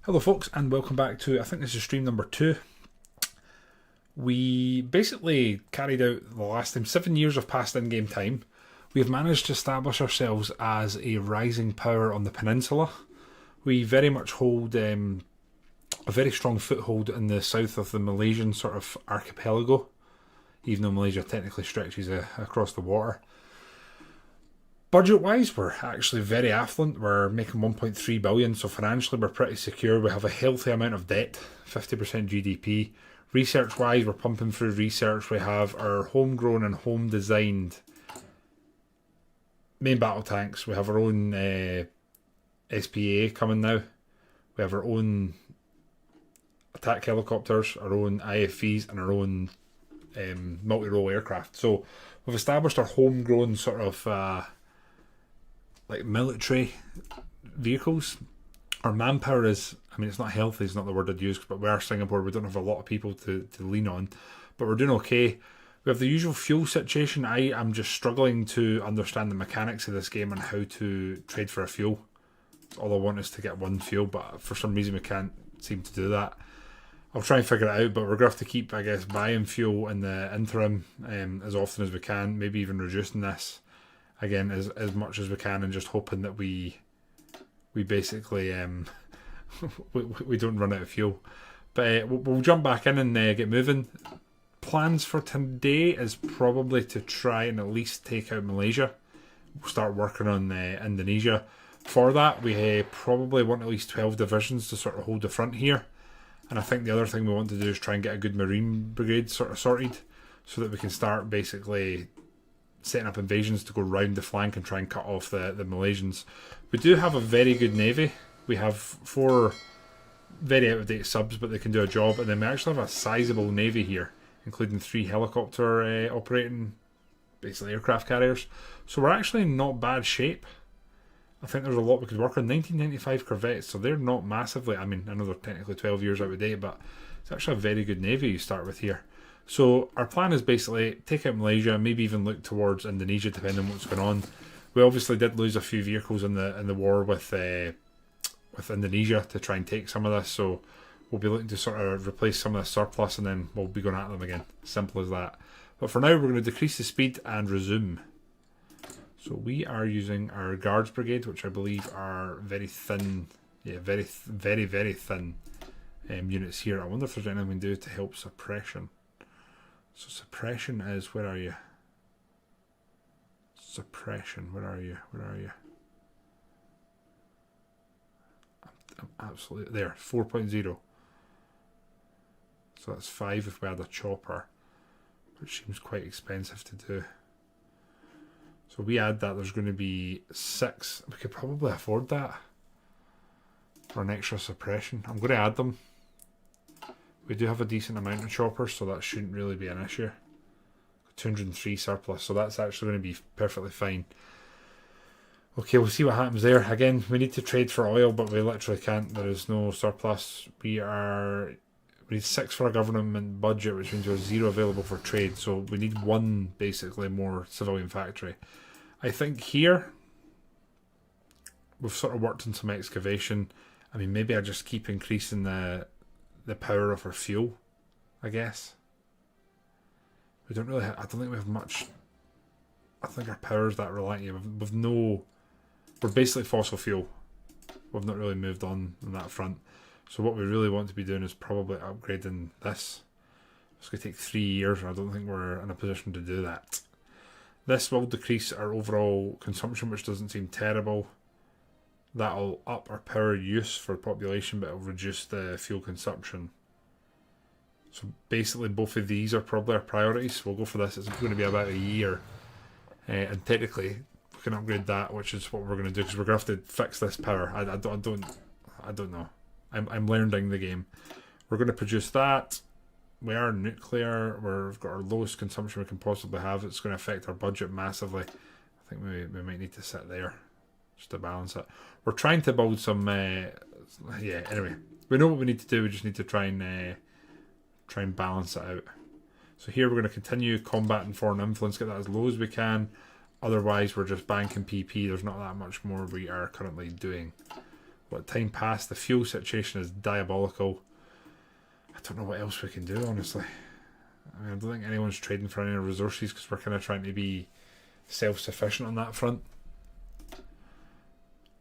Hello folks, and welcome back to, I think this is stream number 2. We basically carried out the last time 7 years of past in-game time. We have managed to establish ourselves as a rising power on the Peninsula. We very much hold a very strong foothold in the south of the Malaysian sort of archipelago, even though Malaysia technically stretches across the water. Budget-wise, we're actually very affluent. We're making 1.3 billion, so financially we're pretty secure. We have a healthy amount of debt, 50% GDP. Research-wise, we're pumping through research. We have our homegrown and home-designed main battle tanks. We have our own SPA coming now. We have our own attack helicopters, our own IFVs, and our own multi-role aircraft. So we've established our homegrown sort of like military vehicles. Our manpower is, I mean, it's not healthy, it's not the word I'd use, but we are Singapore, we don't have a lot of people to lean on, but we're doing okay. We have the usual fuel situation. I am just struggling to understand the mechanics of this game and how to trade for a fuel. All I want is to get one fuel, but for some reason we can't seem to do that. I'll try and figure it out, but we're going to have to keep, I guess, buying fuel in the interim as often as we can, maybe even reducing this again as much as we can, and just hoping that we basically we don't run out of fuel. But we'll jump back in and get moving. Plans for today is probably to try and at least take out Malaysia. We'll start working on Indonesia. For that, we probably want at least 12 divisions to sort of hold the front here. And I think the other thing we want to do is try and get a good marine brigade sort of sorted, so that we can start basically setting up invasions to go round the flank and try and cut off the Malaysians. We do have a very good navy. We have 4 very out-of-date subs, but they can do a job. And then we actually have a sizable navy here, including 3 helicopter operating, basically aircraft carriers. So we're actually in not bad shape. I think there's a lot we could work on. 1995 corvettes, so they're not massively, I mean, I know they're technically 12 years out of date, but it's actually a very good navy you start with here. So our plan is basically take out Malaysia, maybe even look towards Indonesia, depending on what's going on. We obviously did lose a few vehicles in the war with Indonesia to try and take some of this, so we'll be looking to sort of replace some of the surplus, and then we'll be going at them again. Simple as that. But for now, we're going to decrease the speed and resume. So we are using our guards brigade, which I believe are very thin, very thin units here. I wonder if there's anything we can do to help suppression. So suppression is, where are you? Suppression, where are you? Where are you? I'm absolutely there, 4.0. So that's 5 if we add a chopper, which seems quite expensive to do. So we add that, there's going to be 6. We could probably afford that for an extra suppression. I'm going to add them. We do have a decent amount of choppers, so that shouldn't really be an issue. 203 surplus, so that's actually going to be perfectly fine. Okay, we'll see what happens there. Again, we need to trade for oil, but we literally can't. There is no surplus. We need 6 for a government budget, which means there's 0 available for trade. So we need 1, basically, more civilian factory. I think here we've sort of worked on some excavation. I mean, maybe I just keep increasing the power of our fuel, I guess. We don't really I don't think we have much. I think our power is that reliant. We're basically fossil fuel. We've not really moved on that front. So what we really want to be doing is probably upgrading this. It's going to take 3 years. I don't think we're in a position to do that. This will decrease our overall consumption, which doesn't seem terrible. That'll up our power use for population, but it'll reduce the fuel consumption. So basically both of these are probably our priorities. We'll go for this. It's going to be about a year. And technically we can upgrade that, which is what we're going to do, because we're going to have to fix this power. I don't know. I'm learning the game. We're going to produce that. We are nuclear. We've got our lowest consumption we can possibly have. It's going to affect our budget massively. I think we might need to sit there just to balance it. We're trying to build some anyway, we know what we need to do. We just need to try and balance it out. So here we're going to continue combating foreign influence, get that as low as we can. Otherwise we're just banking PP. There's not that much more we are currently doing. What time passed? The fuel situation is diabolical. I don't know what else we can do, honestly. I mean, I don't think anyone's trading for any resources because we're kind of trying to be self-sufficient on that front.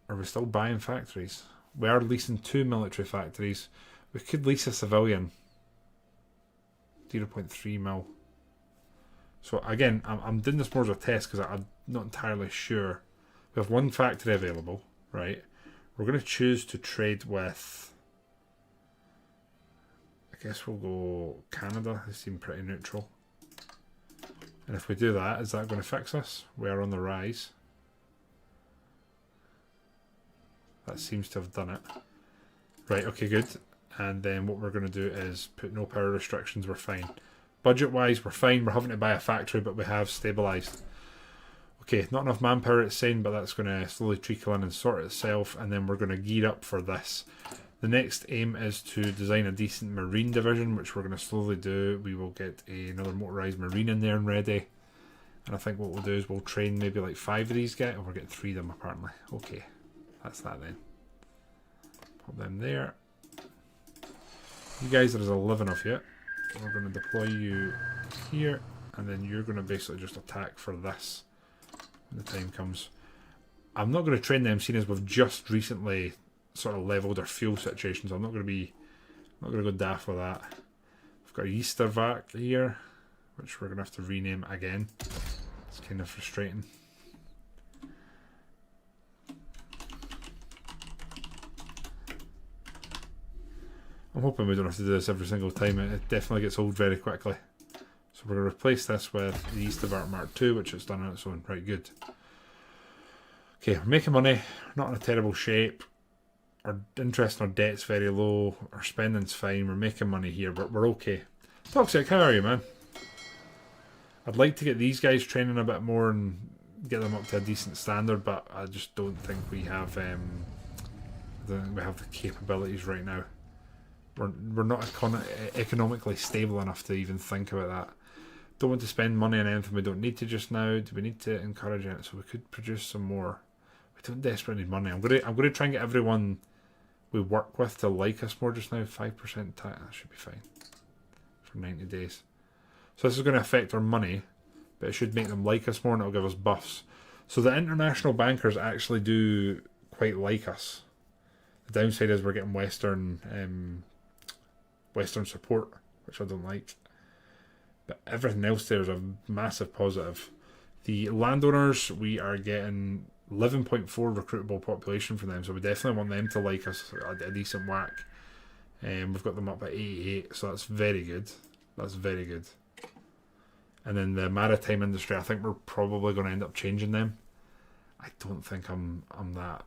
Are we still buying factories? We are leasing 2 military factories. We could lease a civilian. 0.3 mil. So again, I'm doing this more as a test because I'm not entirely sure. We have 1 factory available, right? We're going to choose to trade with, I guess we'll go Canada. They seem pretty neutral. And if we do that, is that going to fix us? We are on the rise. That seems to have done it. Right, okay, good. And then what we're going to do is put no power restrictions. We're fine. Budget-wise, we're fine. We're having to buy a factory, but we have stabilised. Okay, not enough manpower, it's saying, but that's going to slowly trickle in and sort itself, and then we're going to gear up for this. The next aim is to design a decent marine division, which we're going to slowly do. We will get another motorised marine in there and ready. And I think what we'll do is we'll train maybe like 5 of these guys. Oh, we're getting 3 of them apparently. Okay, that's that then. Put them there. You guys, there's 11 of you. We're going to deploy you here, and then you're going to basically just attack for this when the time comes. I'm not going to train them, seeing as we've just recently sort of leveled our fuel situation, so I'm not going to go daft with that. We've got a Eastervac here, which we're going to have to rename again. It's kind of frustrating. I'm hoping we don't have to do this every single time. It definitely gets old very quickly. So we're going to replace this with the Eastervac Mark II, which it's done on its own. Right, good. Okay, we're making money. We're not in a terrible shape. Our interest on our debt's very low. Our spending's fine. We're making money here, but we're okay. Toxic, how are you, man? I'd like to get these guys training a bit more and get them up to a decent standard, but I just don't think we have the capabilities right now. We're not economically stable enough to even think about that. Don't want to spend money on anything we don't need to just now. Do we need to encourage it? So we could produce some more. We don't desperately need money. I'm gonna try and get everyone we work with to like us more just now. 5% tax, that should be fine for 90 days. So this is going to affect our money, but it should make them like us more, and it'll give us buffs. So the international bankers actually do quite like us. The downside is we're getting Western support, which I don't like. But everything else there is a massive positive. The landowners, we are getting 11.4 recruitable population from them, so we definitely want them to like us a decent whack. We've got them up at 88, so that's very good. That's very good. And then the maritime industry, I think we're probably going to end up changing them. I don't think I'm that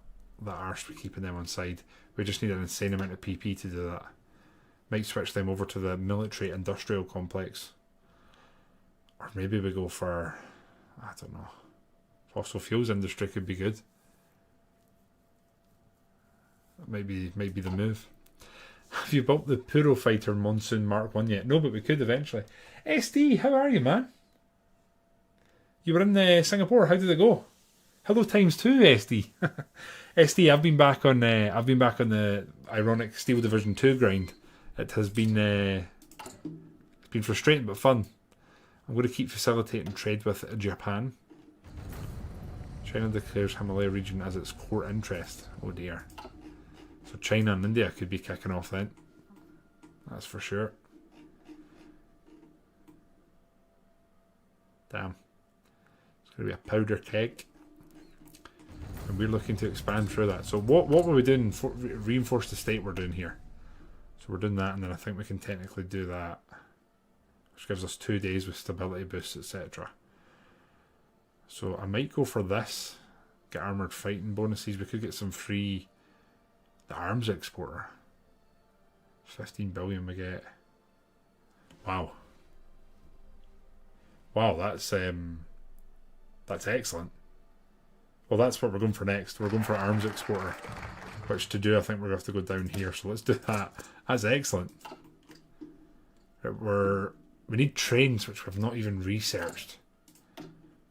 arse with keeping them on side. We just need an insane amount of PP to do that. Might switch them over to the military industrial complex. Or maybe we go for, I don't know, fossil fuels industry could be good. That might be the move. Have you built the Puro Fighter Monsoon Mark 1 yet? No, but we could eventually. SD, how are you, man? You were in Singapore. How did it go? Hello times 2, SD. SD, I've been back on the ironic Steel Division 2 grind. It has been frustrating but fun. I'm going to keep facilitating trade with Japan. China declares Himalaya region as its core interest. Oh dear. So China and India could be kicking off then. That's for sure. Damn. It's going to be a powder keg. And we're looking to expand through that. So what were we doing? Reinforce the state we're doing here. So we're doing that, and then I think we can technically do that, which gives us 2 days with stability boosts, etc. So I might go for this. Get armoured fighting bonuses. We could get some free... The arms exporter. 15 billion we get. Wow. Wow, that's excellent. Well, that's what we're going for next. We're going for arms exporter. Which to do, I think we're going to have to go down here. So let's do that. That's excellent. Right, we need trains, which we've not even researched.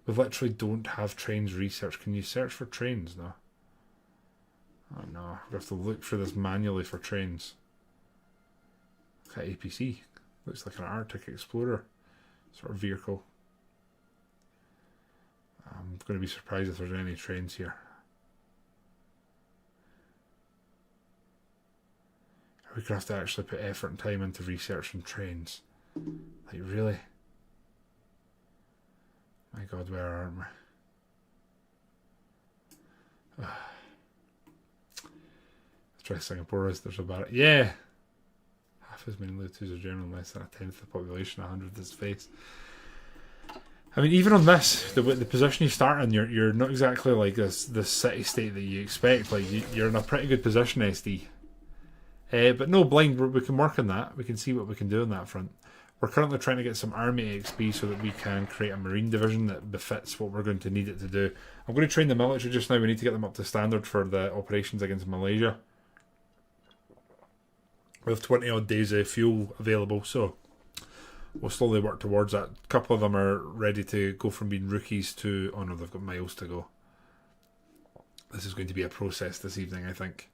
We literally don't have trains researched. Can you search for trains? No. Oh no, we have to look for this manually for trains. Look at APC. Looks like an Arctic Explorer sort of vehicle. I'm going to be surprised if there's any trains here. We're going to have to actually put effort and time into researching trains. Like, really? My god, where aren't we? Let's try Singapore. There's about, yeah! Half as many Lutus are generally less than a tenth of the population, 100 this space. I mean, even on this, the position you start in, you're not exactly like this city state that you expect. Like, you're in a pretty good position, SD. But no, blind, we can work on that. We can see what we can do on that front. We're currently trying to get some army XP so that we can create a marine division that befits what we're going to need it to do. I'm going to train the military just now. We need to get them up to standard for the operations against Malaysia. We have 20 odd days of fuel available, so we'll slowly work towards that. A couple of them are ready to go from being rookies to, oh no, they've got miles to go. This is going to be a process this evening, I think.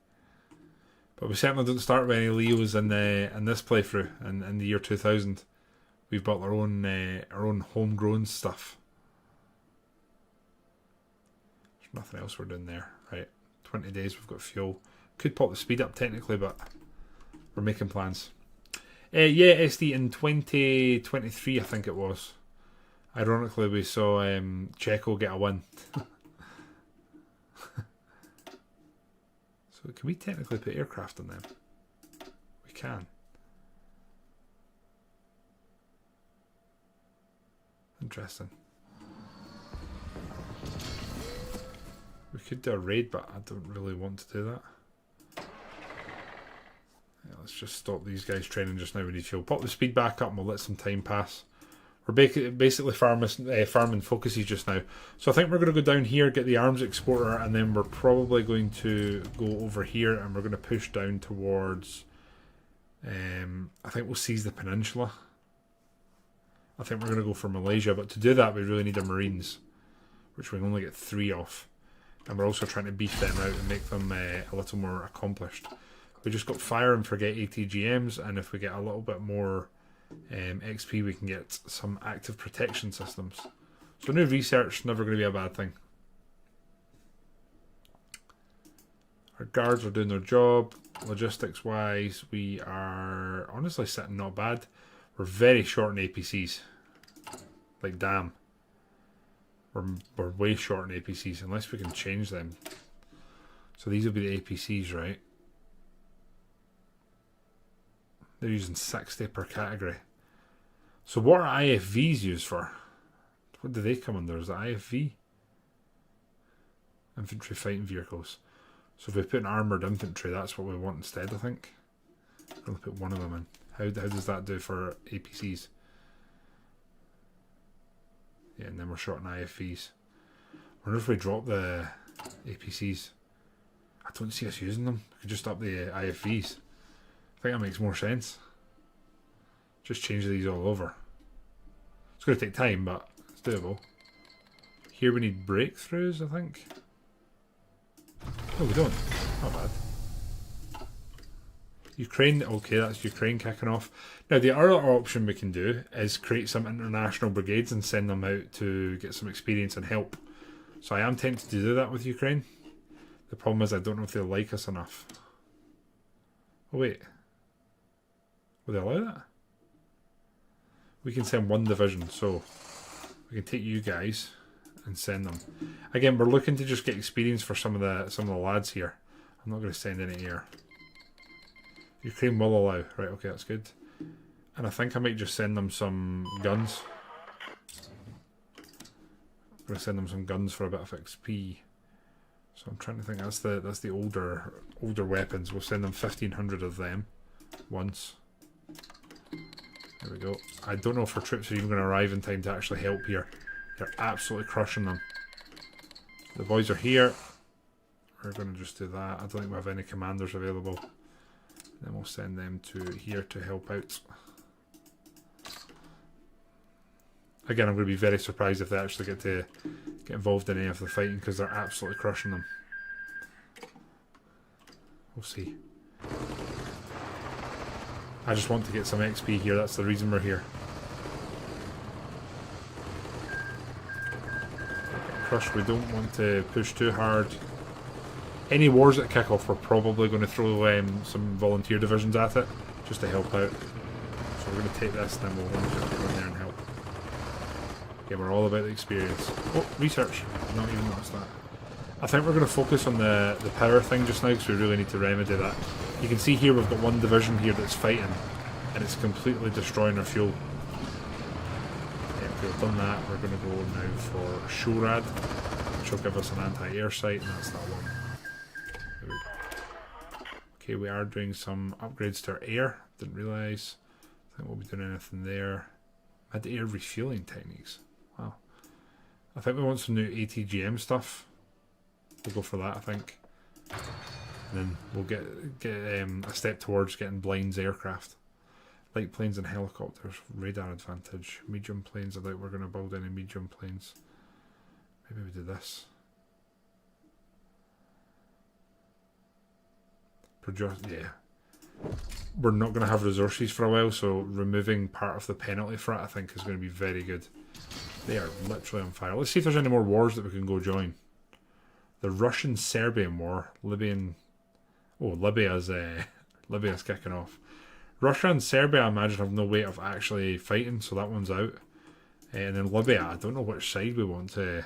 But we certainly don't start with any Leos in this playthrough in the year 2000. We've built our own homegrown stuff. There's nothing else we're doing there. Right, 20 days, we've got fuel. Could pop the speed up technically, but we're making plans. Yeah, SD in 2023, I think it was. Ironically, we saw Checo get a win. So can we technically put aircraft on them? We can. Interesting. We could do a raid, but I don't really want to do that. Yeah, let's just stop these guys training just now. We need fuel. Pop the speed back up and we'll let some time pass. We're basically farming focuses just now. So I think we're going to go down here, get the arms exporter, and then we're probably going to go over here and we're going to push down towards... I think we'll seize the Peninsula. I think we're going to go for Malaysia, but to do that we really need our Marines, which we can only get 3 off. And we're also trying to beef them out and make them a little more accomplished. We just got fire and forget ATGMs, and if we get a little bit more XP we can get some active protection systems. So new research, never going to be a bad thing. Our guards are doing their job. Logistics wise, we are honestly sitting not bad. We're very short in APCs. Like, damn. We're way short in APCs unless we can change them. So these will be the APCs, right? They're using 60 per category. So what are IFVs used for? What do they come under? Is it IFV? Infantry fighting vehicles. So if we put an armoured infantry, that's what we want instead, I think. I'm going to put one of them in. How does that do for APCs? Yeah, and then we're short on IFVs. I wonder if we drop the APCs. I don't see us using them. We could just up the IFVs. I think that makes more sense. Just change these all over. It's going to take time, but it's doable. Here we need breakthroughs, I think. No, we don't. Not bad. Ukraine, okay, that's Ukraine kicking off. Now, the other option we can do is create some international brigades and send them out to get some experience and help. So I am tempted to do that with Ukraine. The problem is I don't know if they'll like us enough. Oh, wait. Will they allow that? We can send one division, so we can take you guys and send them. Again, we're looking to just get experience for some of the lads here. I'm not going to send any air. Ukraine will allow. Right, okay, that's good. And I think I might just send them some guns. I'm going to send them some guns for a bit of XP. So I'm trying to think, that's the older weapons. We'll send them 1,500 of them once. There we go. I don't know if our troops are even going to arrive in time to actually help here. They're absolutely crushing them. The boys are here. We're going to just do that. I don't think we have any commanders available. Then we'll send them to here to help out. Again, I'm going to be very surprised if they actually get involved in any of the fighting, because they're absolutely crushing them. We'll see. I just want to get some XP here, that's the reason we're here. Crush, we don't want to push too hard. Any wars that kick off, we're probably going to throw some volunteer divisions at it, just to help out. So we're going to take this, then we'll just go in there and help. Okay, we're all about the experience. Oh, research. Not even noticed that. I think we're going to focus on the power thing just now, because we really need to remedy that. You can see here we've got one division here that's fighting, and it's completely destroying our fuel. Okay, we've done that. We're going to go now for Shorad, which will give us an anti-air sight, and that's that one. Okay, we are doing some upgrades to our air. Didn't realise. I think we'll be doing anything there. Mid-air refueling techniques. Wow. I think we want some new ATGM stuff. We'll go for that, I think. And then we'll get a step towards getting blinds aircraft. Light planes and helicopters. Radar advantage. Medium planes. I doubt we're going to build any medium planes. Maybe we do this. Yeah. We're not going to have resources for a while, so removing part of the penalty for it, I think, is going to be very good. They are literally on fire. Let's see if there's any more wars that we can go join. The Russian-Serbian War. Libyan... Oh, Libya's kicking off. Russia and Serbia, I imagine, have no way of actually fighting, so that one's out. And then Libya, I don't know which side we want to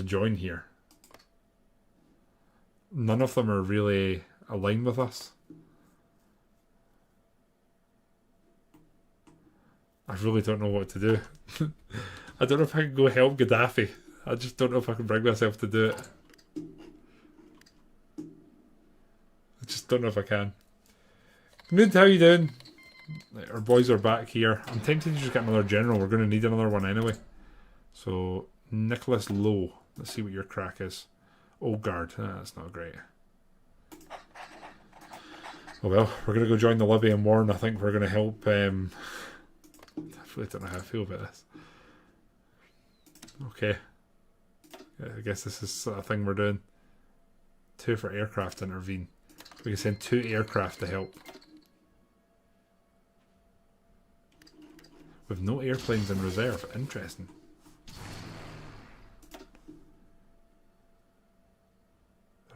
join here. None of them are really aligned with us. I really don't know what to do. I don't know if I can go help Gaddafi. I just don't know if I can bring myself to do it. I just don't know if I can. Good, how you doing? Our boys are back here. I'm tempted to just get another general. We're going to need another one anyway. So, Nicholas Lowe. Let's see what your crack is. Old Guard. That's not great. Oh well, we're going to go join the Libyan War, and I think we're going to help... I really don't know how I feel about this. Okay. Yeah, I guess this is a thing we're doing. 2 for aircraft to intervene. We can send 2 aircraft to help. With no airplanes in reserve. Interesting.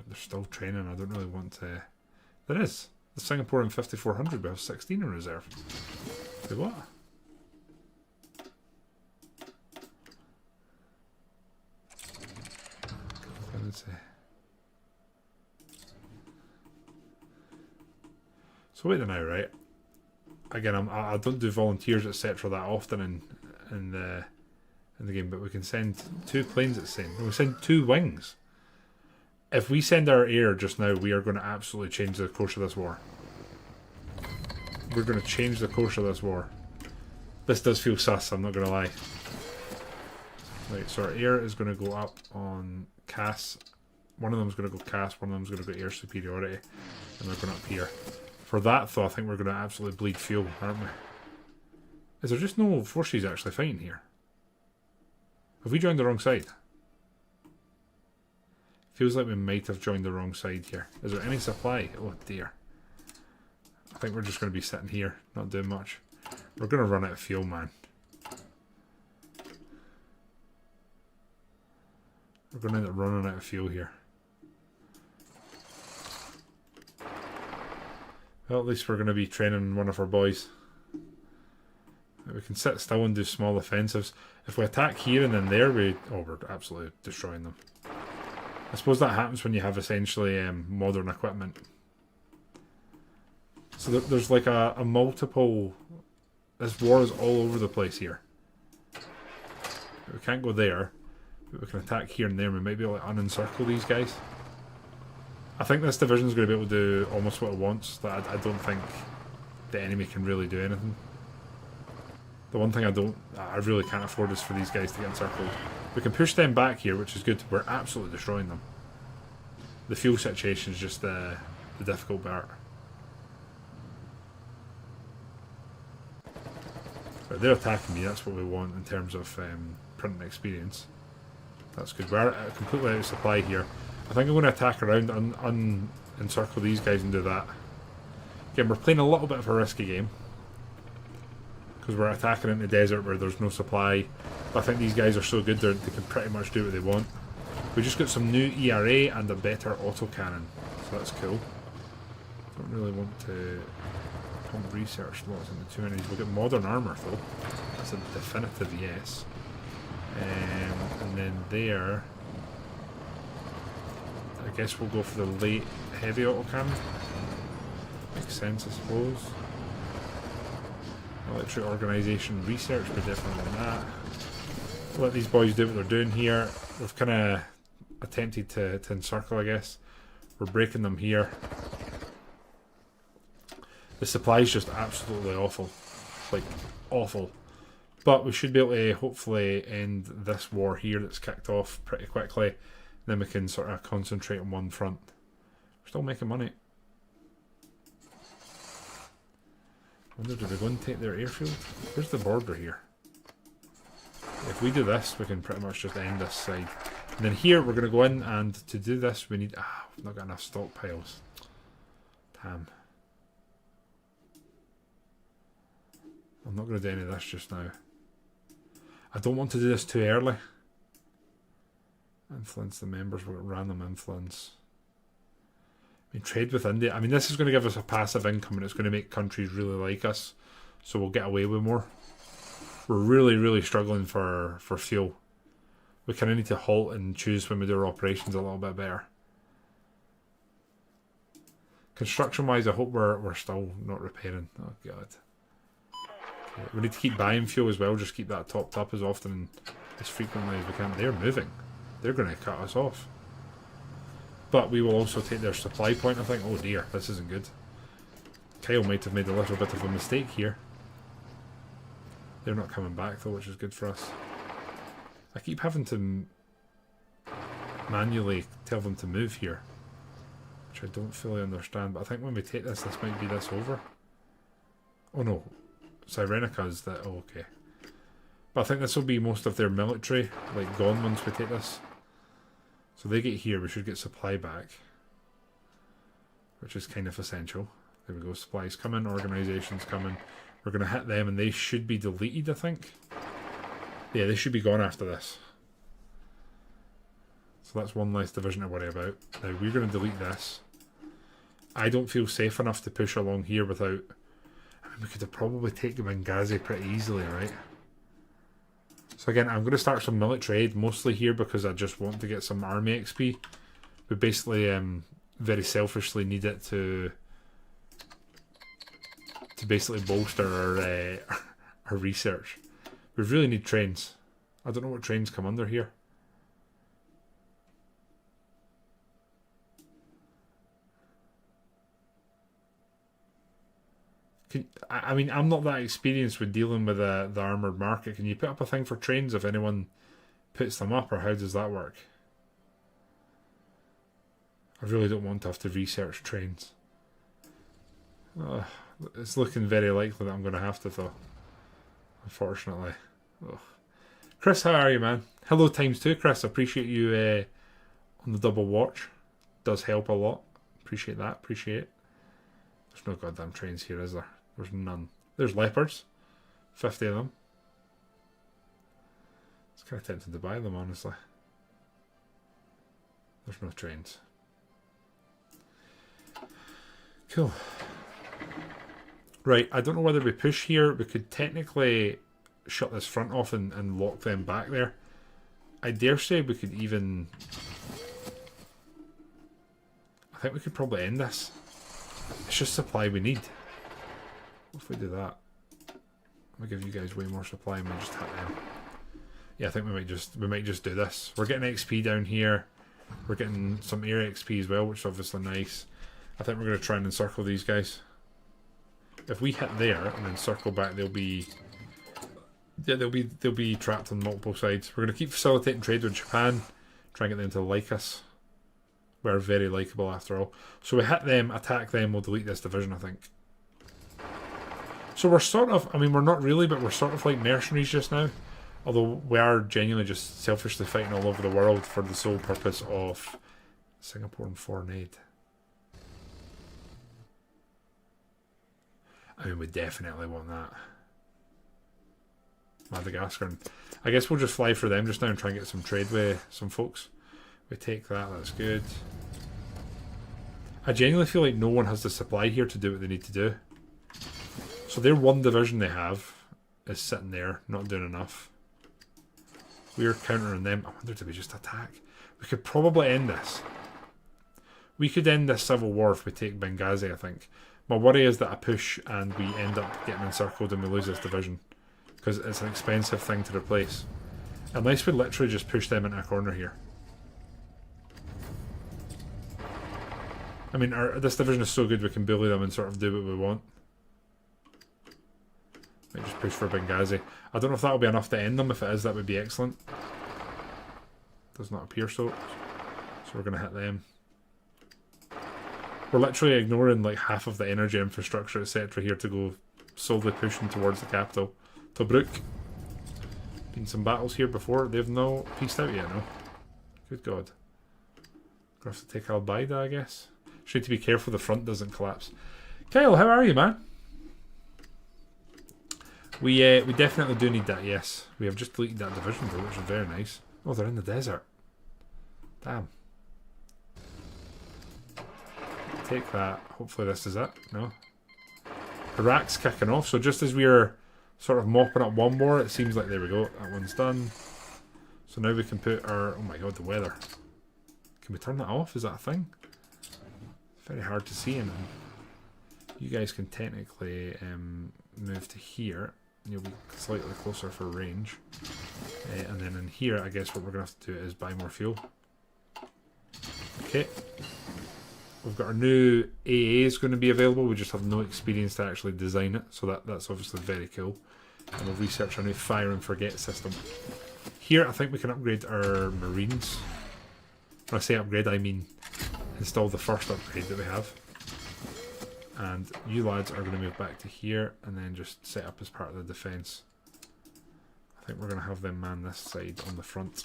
They're still training. I don't really want to... There is. The Singapore in 5400, we have 16 in reserve. Say what? I would say. So wait a minute, right? Again, I don't do volunteers etc. that often in the game, but we can send 2 planes at the same. We send 2 wings. If we send our air just now, we are going to absolutely change the course of this war. We're going to change the course of this war. This does feel sus, I'm not going to lie. Right, so our air is going to go up on CAS. One of them is going to go CAS, one of them is going to go air superiority, and they're going up here. For that, though, I think we're going to absolutely bleed fuel, aren't we? Is there just no forces actually fighting here? Have we joined the wrong side? Feels like we might have joined the wrong side here. Is there any supply? Oh dear. I think we're just going to be sitting here, not doing much. We're going to run out of fuel, man. We're going to end up running out of fuel here. Well, at least we're going to be training one of our boys. We can sit still and do small offensives. If we attack here and then there, we're absolutely destroying them. I suppose that happens when you have essentially modern equipment. So there's like a multiple... This war is all over the place here. We can't go there, but we can attack here and there. We might be able to unencircle these guys. I think this division is going to be able to do almost what it wants. That I don't think the enemy can really do anything. The one thing I really can't afford is for these guys to get encircled. We can push them back here, which is good. We're absolutely destroying them. The fuel situation is just the difficult part. But they're attacking me, that's what we want in terms of printing experience. That's good. We're completely out of supply here. I think I'm going to attack around encircle these guys and do that. Again, we're playing a little bit of a risky game because we're attacking in the desert where there's no supply. But I think these guys are so good they can pretty much do what they want. We just got some new ERA and a better autocannon, so that's cool. Don't really want to pump research slots into too many. We've got modern armour though. That's a definitive yes. And then there, I guess we'll go for the late heavy autocannon. Makes sense, I suppose. Military organisation research, we're definitely on that. Let these boys do what they're doing here. We've kind of attempted to encircle, I guess. We're breaking them here. The supply is just absolutely awful. Like, awful. But we should be able to hopefully end this war here that's kicked off pretty quickly. Then we can sort of concentrate on one front. We're still making money. I wonder, do we go and take their airfield? Where's the border here? If we do this, we can pretty much just end this side. And then here, we're going to go in, and to do this, we need... we've not got enough stockpiles. Damn. I'm not going to do any of this just now. I don't want to do this too early. Influence the members, we've got random influence. I mean, trade with India. I mean, this is going to give us a passive income and it's going to make countries really like us. So we'll get away with more. We're really, really struggling for fuel. We kind of need to halt and choose when we do our operations a little bit better. Construction-wise, I hope we're still not repairing. Oh, God. Okay, we need to keep buying fuel as well. Just keep that topped up as often and as frequently as we can. They're moving. They're going to cut us off. But we will also take their supply point, I think. Oh dear, this isn't good. Kyle might have made a little bit of a mistake here. They're not coming back though, which is good for us. I keep having to manually tell them to move here, which I don't fully understand. But I think when we take this, this might be this over. Oh no, Cyrenaica's that. Oh, okay. But I think this will be most of their military, like gone once we take this. So they get here, we should get supply back, which is kind of essential. There we go, supplies coming, organisations coming. We're going to hit them and they should be deleted, I think. Yeah, they should be gone after this. So that's one less division to worry about. Now we're going to delete this. I don't feel safe enough to push along here without... I mean, we could have probably taken Benghazi pretty easily, right? So again, I'm going to start some military aid, mostly here because I just want to get some army XP. We basically very selfishly need it to basically bolster our research. We really need trains. I don't know what trains come under here. I mean, I'm not that experienced with dealing with the armoured market. Can you put up a thing for trains if anyone puts them up, or how does that work? I really don't want to have to research trains. It's looking very likely that I'm going to have to, though. Unfortunately. Ugh. Chris, how are you, man? Hello times two, Chris. Appreciate you on the double watch. Does help a lot. Appreciate that. Appreciate it. There's no goddamn trains here, is there? There's none. There's leopards. 50 of them. It's kind of tempting to buy them, honestly. There's no trains. Cool. Right, I don't know whether we push here. We could technically shut this front off and lock them back there. I dare say we could even... I think we could probably end this. It's just supply we need. What if we do that? I'm gonna give you guys way more supply and we'll just hit them. Yeah, I think we might just do this. We're getting XP down here. We're getting some air XP as well, which is obviously nice. I think we're gonna try and encircle these guys. If we hit there and then circle back, they'll be trapped on multiple sides. We're gonna keep facilitating trade with Japan, try and get them to like us. We're very likeable after all. So we hit them, attack them, we'll delete this division, I think. So we're sort of, I mean, we're not really, but we're sort of like mercenaries just now. Although we are genuinely just selfishly fighting all over the world for the sole purpose of Singapore and foreign aid. I mean, we definitely want that. Madagascar. I guess we'll just fly for them just now and try and get some trade with some folks. We take that, that's good. I genuinely feel like no one has the supply here to do what they need to do. So their one division they have is sitting there, not doing enough. We're countering them. I wonder, do we just attack? We could probably end this. We could end this civil war if we take Benghazi, I think. My worry is that I push and we end up getting encircled and we lose this division. Because it's an expensive thing to replace. Unless we literally just push them into a corner here. I mean, this division is so good we can bully them and sort of do what we want. Might just push for Benghazi. I don't know if that'll be enough to end them. If it is, that would be excellent. Does not appear so. So we're going to hit them. We're literally ignoring like half of the energy infrastructure, etc. here to go solely pushing towards the capital. Tobruk. Been some battles here before. They've no pieced out yet, no? Good God. Gonna have to take Al-Baida, I guess. Just need to be careful the front doesn't collapse. Kyle, how are you, man? We definitely do need that, yes. We have just deleted that division though, which is very nice. Oh, they're in the desert. Damn. Take that. Hopefully this is it. No? Iraq's kicking off, so just as we're sort of mopping up one more, it seems like, there we go, that one's done. So now we can put our, oh my God, the weather. Can we turn that off? Is that a thing? It's very hard to see, and you guys can technically move to here. You'll be slightly closer for range. And then in here, I guess what we're going to have to do is buy more fuel. Okay. We've got our new AA is going to be available. We just have no experience to actually design it. So that's obviously very cool. And we'll research our new fire and forget system. Here, I think we can upgrade our Marines. When I say upgrade, I mean install the first upgrade that we have. And you lads are going to move back to here and then just set up as part of the defence. I think we're going to have them man this side on the front.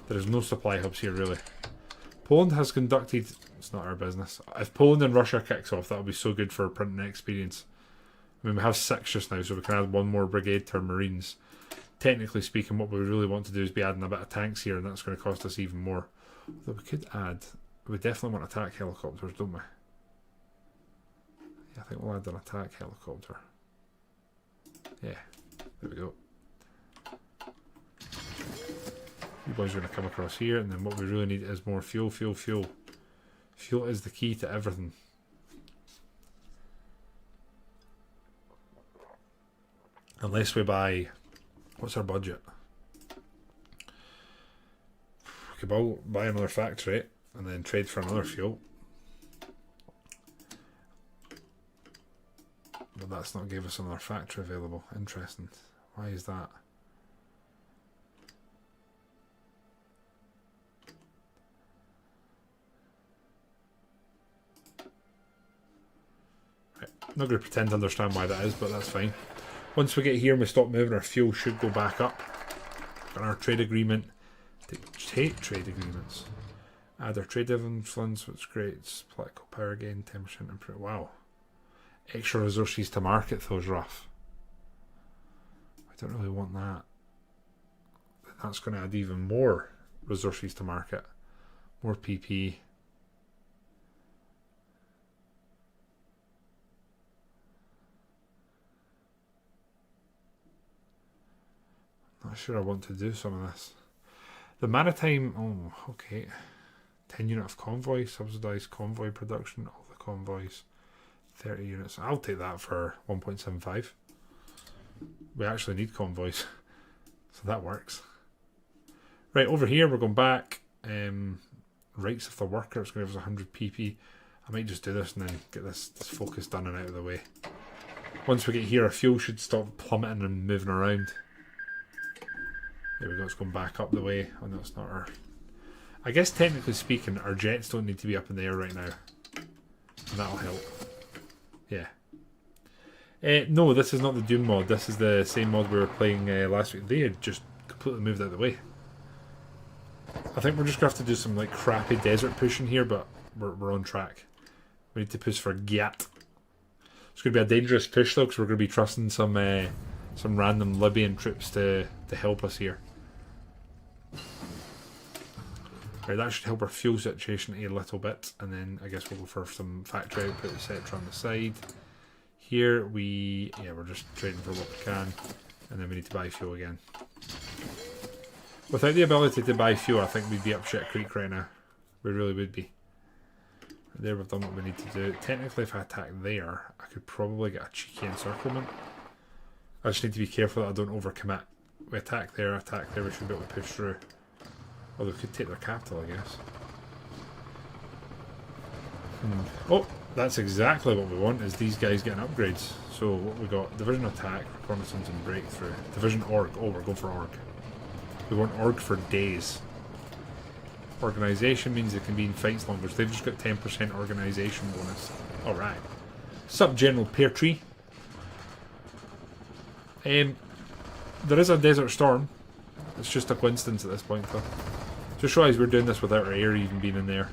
There is no supply hubs here, really. Poland has conducted... It's not our business. If Poland and Russia kicks off, that'll be so good for printing experience. I mean, we have 6 just now, so we can add one more brigade to our Marines. Technically speaking, what we really want to do is be adding a bit of tanks here, and that's going to cost us even more. Although we could add... We definitely want attack helicopters, don't we? Yeah, I think we'll add an attack helicopter. Yeah, there we go. You boys are going to come across here, and then what we really need is more fuel, fuel, fuel. Fuel is the key to everything. Unless we buy... What's our budget? We could buy another factory and then trade for another fuel. But that's not give us another factory available. Interesting. Why is that? Right. I'm not going to pretend to understand why that is, but that's fine. Once we get here and we stop moving, our fuel should go back up. Got our trade agreement. Dictate trade agreements. Add our trade influence, which is great. It's political power gain, 10% improve. Wow. Extra resources to market though is rough. I don't really want that. That's going to add even more resources to market. More PP. Not sure I want to do some of this. The Maritime, oh, okay. 10 unit of convoy, subsidised convoy production, all the convoys. 30 units. I'll take that for 1.75. We actually need convoys. So that works. Right, over here we're going back. Rights of the worker, it's going to give us 100 PP. I might just do this and then get this focus done and out of the way. Once we get here, our fuel should stop plummeting and moving around. There we go, it's going back up the way. Oh no, it's not our... I guess technically speaking, our jets don't need to be up in the air right now. And that'll help. Yeah. No, this is not the Doom mod. This is the same mod we were playing last week. They had just completely moved out of the way. I think we're just going to have to do some like crappy desert pushing here, but we're on track. We need to push for Gyat. It's going to be a dangerous push though, because we're going to be trusting some random Libyan troops to help us here. Right, that should help our fuel situation a little bit, and then I guess we'll go for some factory output, etc. on the side. Here we're just trading for what we can, and then we need to buy fuel again. Without the ability to buy fuel, I think we'd be up shit creek right now. We really would be. There, we've done what we need to do. Technically, if I attack there, I could probably get a cheeky encirclement. I just need to be careful that I don't overcommit. We attack there, we should be able to push through. Although we could take their capital, I guess. Oh, that's exactly what we want, is these guys getting upgrades. So what we got, division attack, reconnaissance and breakthrough. Division org, oh, we're going for org. We want org for days. Organisation means they can be in fights longer, so they've just got 10% organisation bonus. Alright. Sup, General Pear Tree. There is a desert storm. It's just a coincidence at this point, though. Just realised we're doing this without our air even being in there.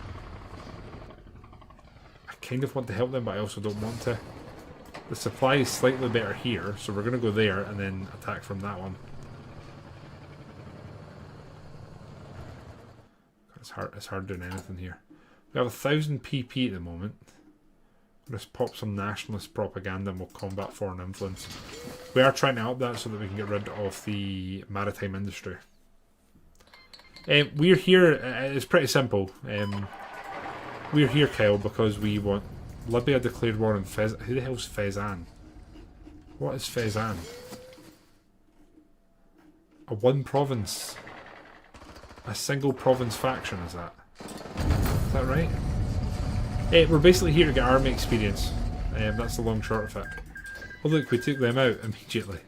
I kind of want to help them, but I also don't want to. The supply is slightly better here, so we're going to go there and then attack from that one. It's hard doing anything here. We have 1,000 PP at the moment. We'll just pop some nationalist propaganda and we'll combat foreign influence. We are trying to help that so that we can get rid of the maritime industry. We're here, it's pretty simple. We're here, Kyle, because we want Libya declared war on Fez. Who the hell's Fezan? What is Fezan? A one province. A single province faction, is that? Is that right? We're basically here to get army experience. That's the long short of it. Oh look, we took them out immediately.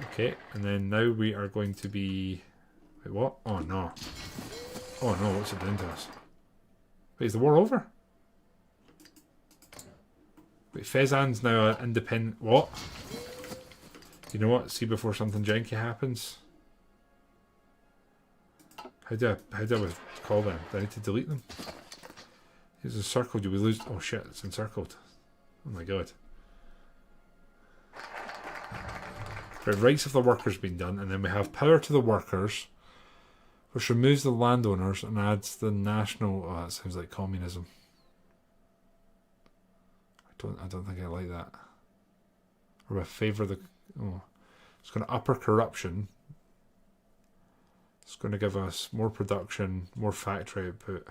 Okay, and then now we are going to be... Wait, what? Oh no. Oh no, what's it doing to us? Wait, is the war over? Wait, Fezan's now an independent... What? You know what? See before something janky happens. How do I call them? Do I need to delete them? It's encircled, do we lose... Oh shit, it's encircled. Oh my god. Right, rights of the workers been done, and then we have power to the workers, which removes the landowners and adds the national... Oh, that sounds like communism. I don't think I like that. Or I favour the... Oh. It's going to upper corruption. It's going to give us more production, more factory output.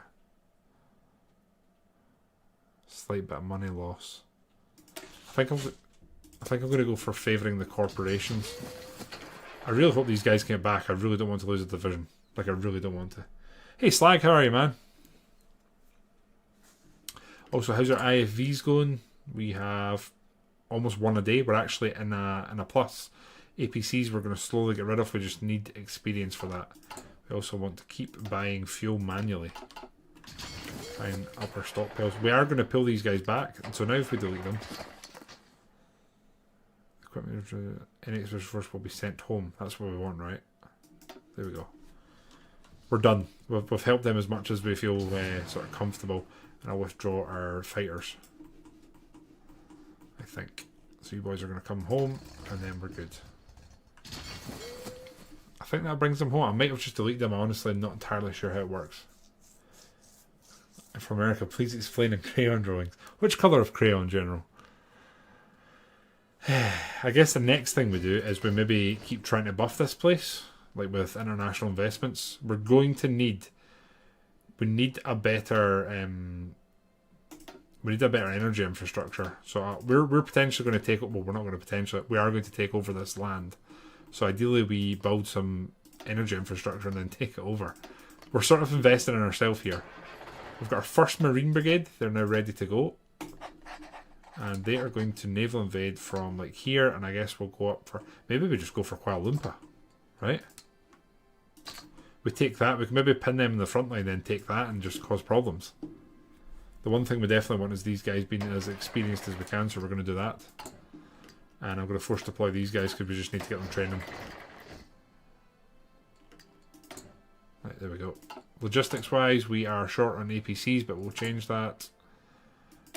Slight bit of money loss. I think I'm going to go for favouring the corporations. I really hope these guys get back. I really don't want to lose a division. Like, I really don't want to. Hey, Slag, how are you, man? Also, how's our IFVs going? We have almost one a day. We're actually in a plus. APCs we're going to slowly get rid of. We just need experience for that. We also want to keep buying fuel manually. Try and up our stockpiles. We are going to pull these guys back. And so now if we delete them, equipment NX resource will be sent home. That's what we want, right? There we go. We're done. We've helped them as much as we feel sort of comfortable. And I'll withdraw our fighters. I think. So you boys are going to come home and then we're good. I think that brings them home. I might have just deleted them. Honestly, I'm not entirely sure how it works. From America, please explain in crayon drawings. Which colour of crayon, General? I guess the next thing we do is we maybe keep trying to buff this place, like with international investments. We're going to need... We need a better... we need a better energy infrastructure. So we're potentially going to take... Well, we're not going to potentially... We are going to take over this land. So ideally we build some energy infrastructure and then take it over. We're sort of investing in ourselves here. We've got our first Marine Brigade. They're now ready to go. And they are going to naval invade from like here. And I guess we'll go up for... Maybe we just go for Kuala Lumpur. Right? We take that. We can maybe pin them in the front line, then take that and just cause problems. The one thing we definitely want is these guys being as experienced as we can. So we're going to do that. And I'm going to force deploy these guys because we just need to get them training. Right, there we go. Logistics wise, we are short on APCs, but we'll change that.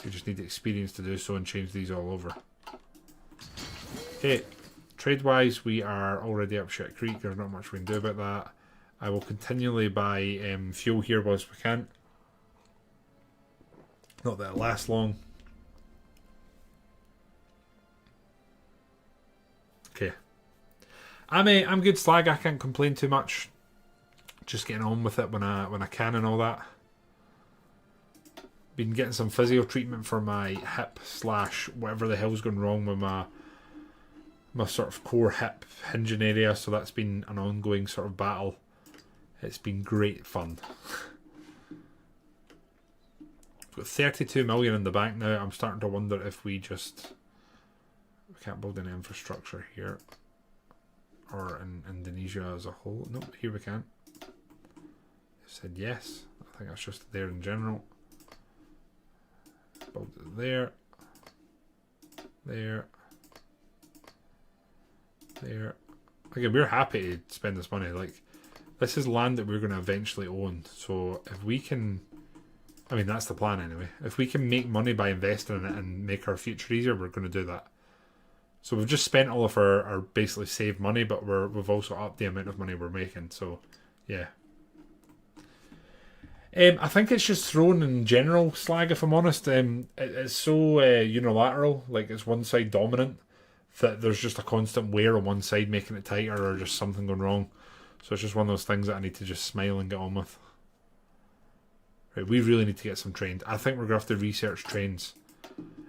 We just need experience to do so and change these all over. Okay, trade-wise, we are already up Shit Creek. There's not much we can do about that. I will continually buy fuel here whilst we can. Not that it lasts long. Okay. I'm good slag. I can't complain too much. Just getting on with it when I can and all that. Been getting some physio treatment for my hip / whatever the hell's gone wrong with my sort of core hip hinging area. So that's been an ongoing sort of battle. It's been great fun. Got 32 million in the bank now. I'm starting to wonder if we can't build any infrastructure here or in Indonesia as a whole. Nope, here we can. It said yes. I think that's just there in general. Build it there. There. Again, we're happy to spend this money. Like, this is land that we're going to eventually own. So if we can, I mean, that's the plan anyway. If we can make money by investing in it and make our future easier, we're going to do that. So we've just spent all of our basically saved money, but we've also upped the amount of money we're making. So yeah. I think it's just thrown in general slag, if I'm honest. It's so unilateral, like it's one side dominant, that there's just a constant wear on one side making it tighter or just something going wrong. So it's just one of those things that I need to just smile and get on with. Right, we really need to get some trains. I think we're going to have to research trains.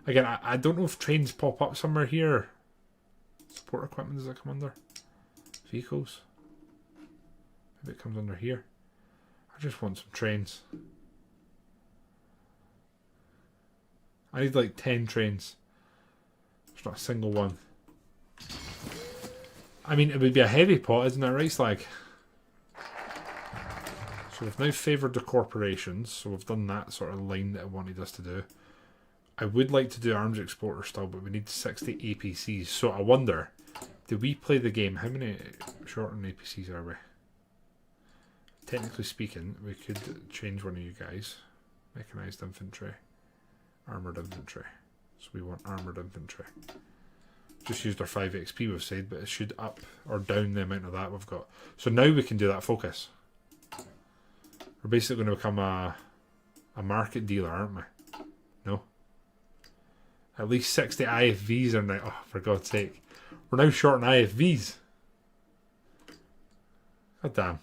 Again, I don't know if trains pop up somewhere here. Support equipment, does that come under? Vehicles? Maybe it comes under here. I just want some trains. I need like 10 trains. There's not a single one. I mean, it would be a heavy pot, isn't it, right, slag? So we've now favoured the corporations, so we've done that sort of line that I wanted us to do. I would like to do arms exporter still, but we need 60 APCs. So I wonder, do we play the game? How many short on APCs are we? Technically speaking, we could change one of you guys. Mechanised infantry. Armoured infantry. So we want armoured infantry. Just used our 5 XP we've said, but it should up or down the amount of that we've got. So now we can do that focus. We're basically going to become a market dealer, aren't we? No? At least 60 IFVs are now... Oh, for God's sake. We're now short on IFVs. God damn.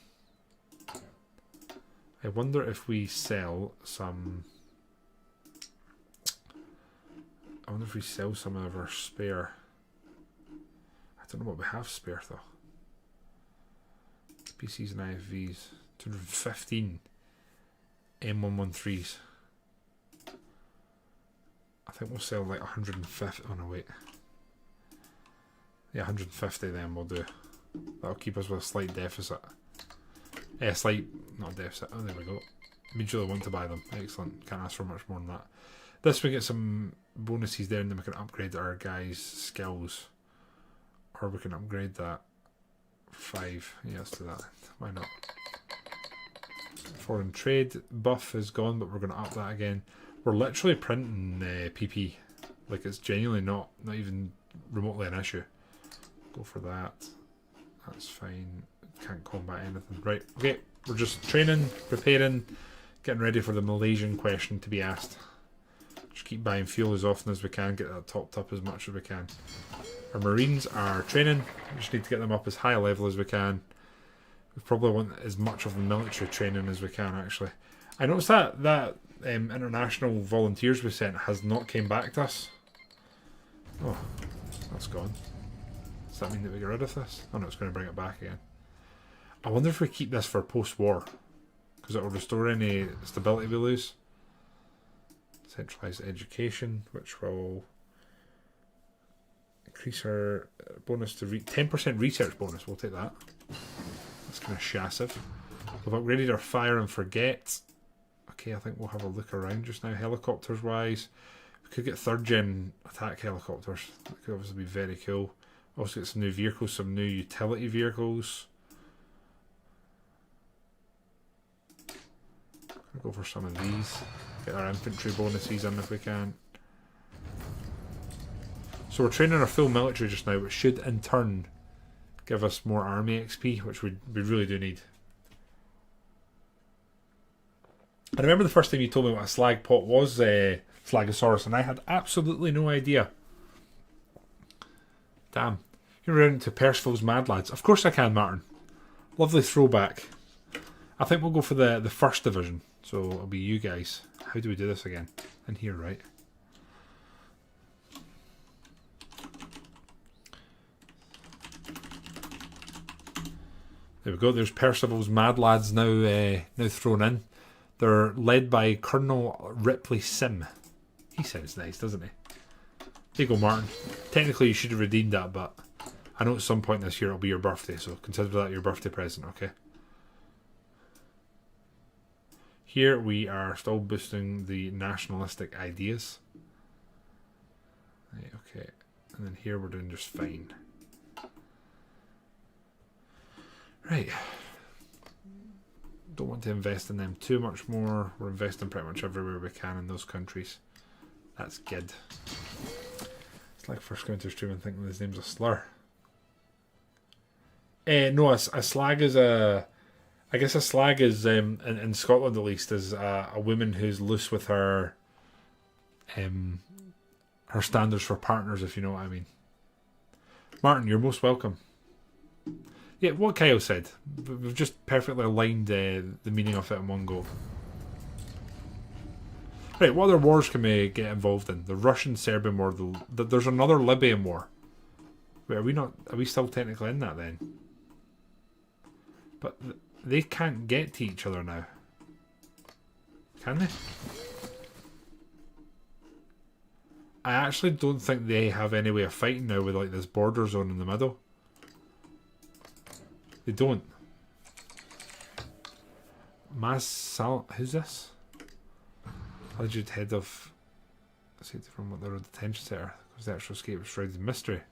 I wonder if we sell some... I wonder if we sell some of our spare... I don't know what we have spare though. PCs and IFVs. 215 M113s. I think we'll sell like 150. Oh no, wait. Yeah, 150 then we'll do. That'll keep us with a slight deficit. Not deficit. Oh, there we go. Immediately want to buy them. Excellent. Can't ask for much more than that. This we get some bonuses there, and then we can upgrade our guys' skills. Or we can upgrade that for 5. Yeah, let's do that. Why not? Foreign trade buff is gone, but we're going to up that again. We're literally printing PP. Like, it's genuinely not even remotely an issue. Go for that. That's fine. Can't combat anything. Right, okay. We're just training, preparing, getting ready for the Malaysian question to be asked. Just keep buying fuel as often as we can, get that topped up as much as we can. Our Marines are training. We just need to get them up as high a level as we can. We probably want as much of the military training as we can, actually. I noticed that international volunteers we sent has not came back to us. Oh, that's gone. Does that mean that we get rid of this? Oh no, it's going to bring it back again. I wonder if we keep this for post-war, because it will restore any stability we lose. Centralised education, which will increase our bonus to 10% research bonus. We'll take that. That's kind of shassive. We've upgraded our fire and forget. Okay, I think we'll have a look around just now. Helicopters wise, we could get 3rd gen attack helicopters. That could obviously be very cool. Also get some new vehicles, some new utility vehicles. I'll go for some of these. Get our infantry bonuses in if we can. So we're training our full military just now, which should in turn give us more army XP, which we really do need. I remember the first time you told me what a slag pot was, Slagosaurus, and I had absolutely no idea. Damn. You're around to Percival's Mad Lads. Of course I can, Martin. Lovely throwback. I think we'll go for the first division. So it'll be you guys. How do we do this again? In here, right? There we go. There's Percival's Mad Lads now thrown in. They're led by Colonel Ripley Sim. He sounds nice, doesn't he? There you go, Martin. Technically, you should have redeemed that, but I know at some point this year it'll be your birthday, so consider that your birthday present, okay? Here we are still boosting the nationalistic ideas. Right, okay. And then here we're doing just fine. Right. Don't want to invest in them too much more. We're investing pretty much everywhere we can in those countries. That's good. It's like first going to stream and thinking his name's a slur. No, a slag is a... I guess a slag is, in Scotland at least, is a woman who's loose with her standards for partners, if you know what I mean. Martin, you're most welcome. Yeah, what Kyle said. We've just perfectly aligned the meaning of it in one go. Right, what other wars can we get involved in? The Russian-Serbian war. There's another Libyan war. Wait, are we still technically in that then? But they can't get to each other now. Can they? I actually don't think they have any way of fighting now with like this border zone in the middle. They don't. Who's this? Alleged head of... from what the detention center. Because the actual escape was shrouded in mystery.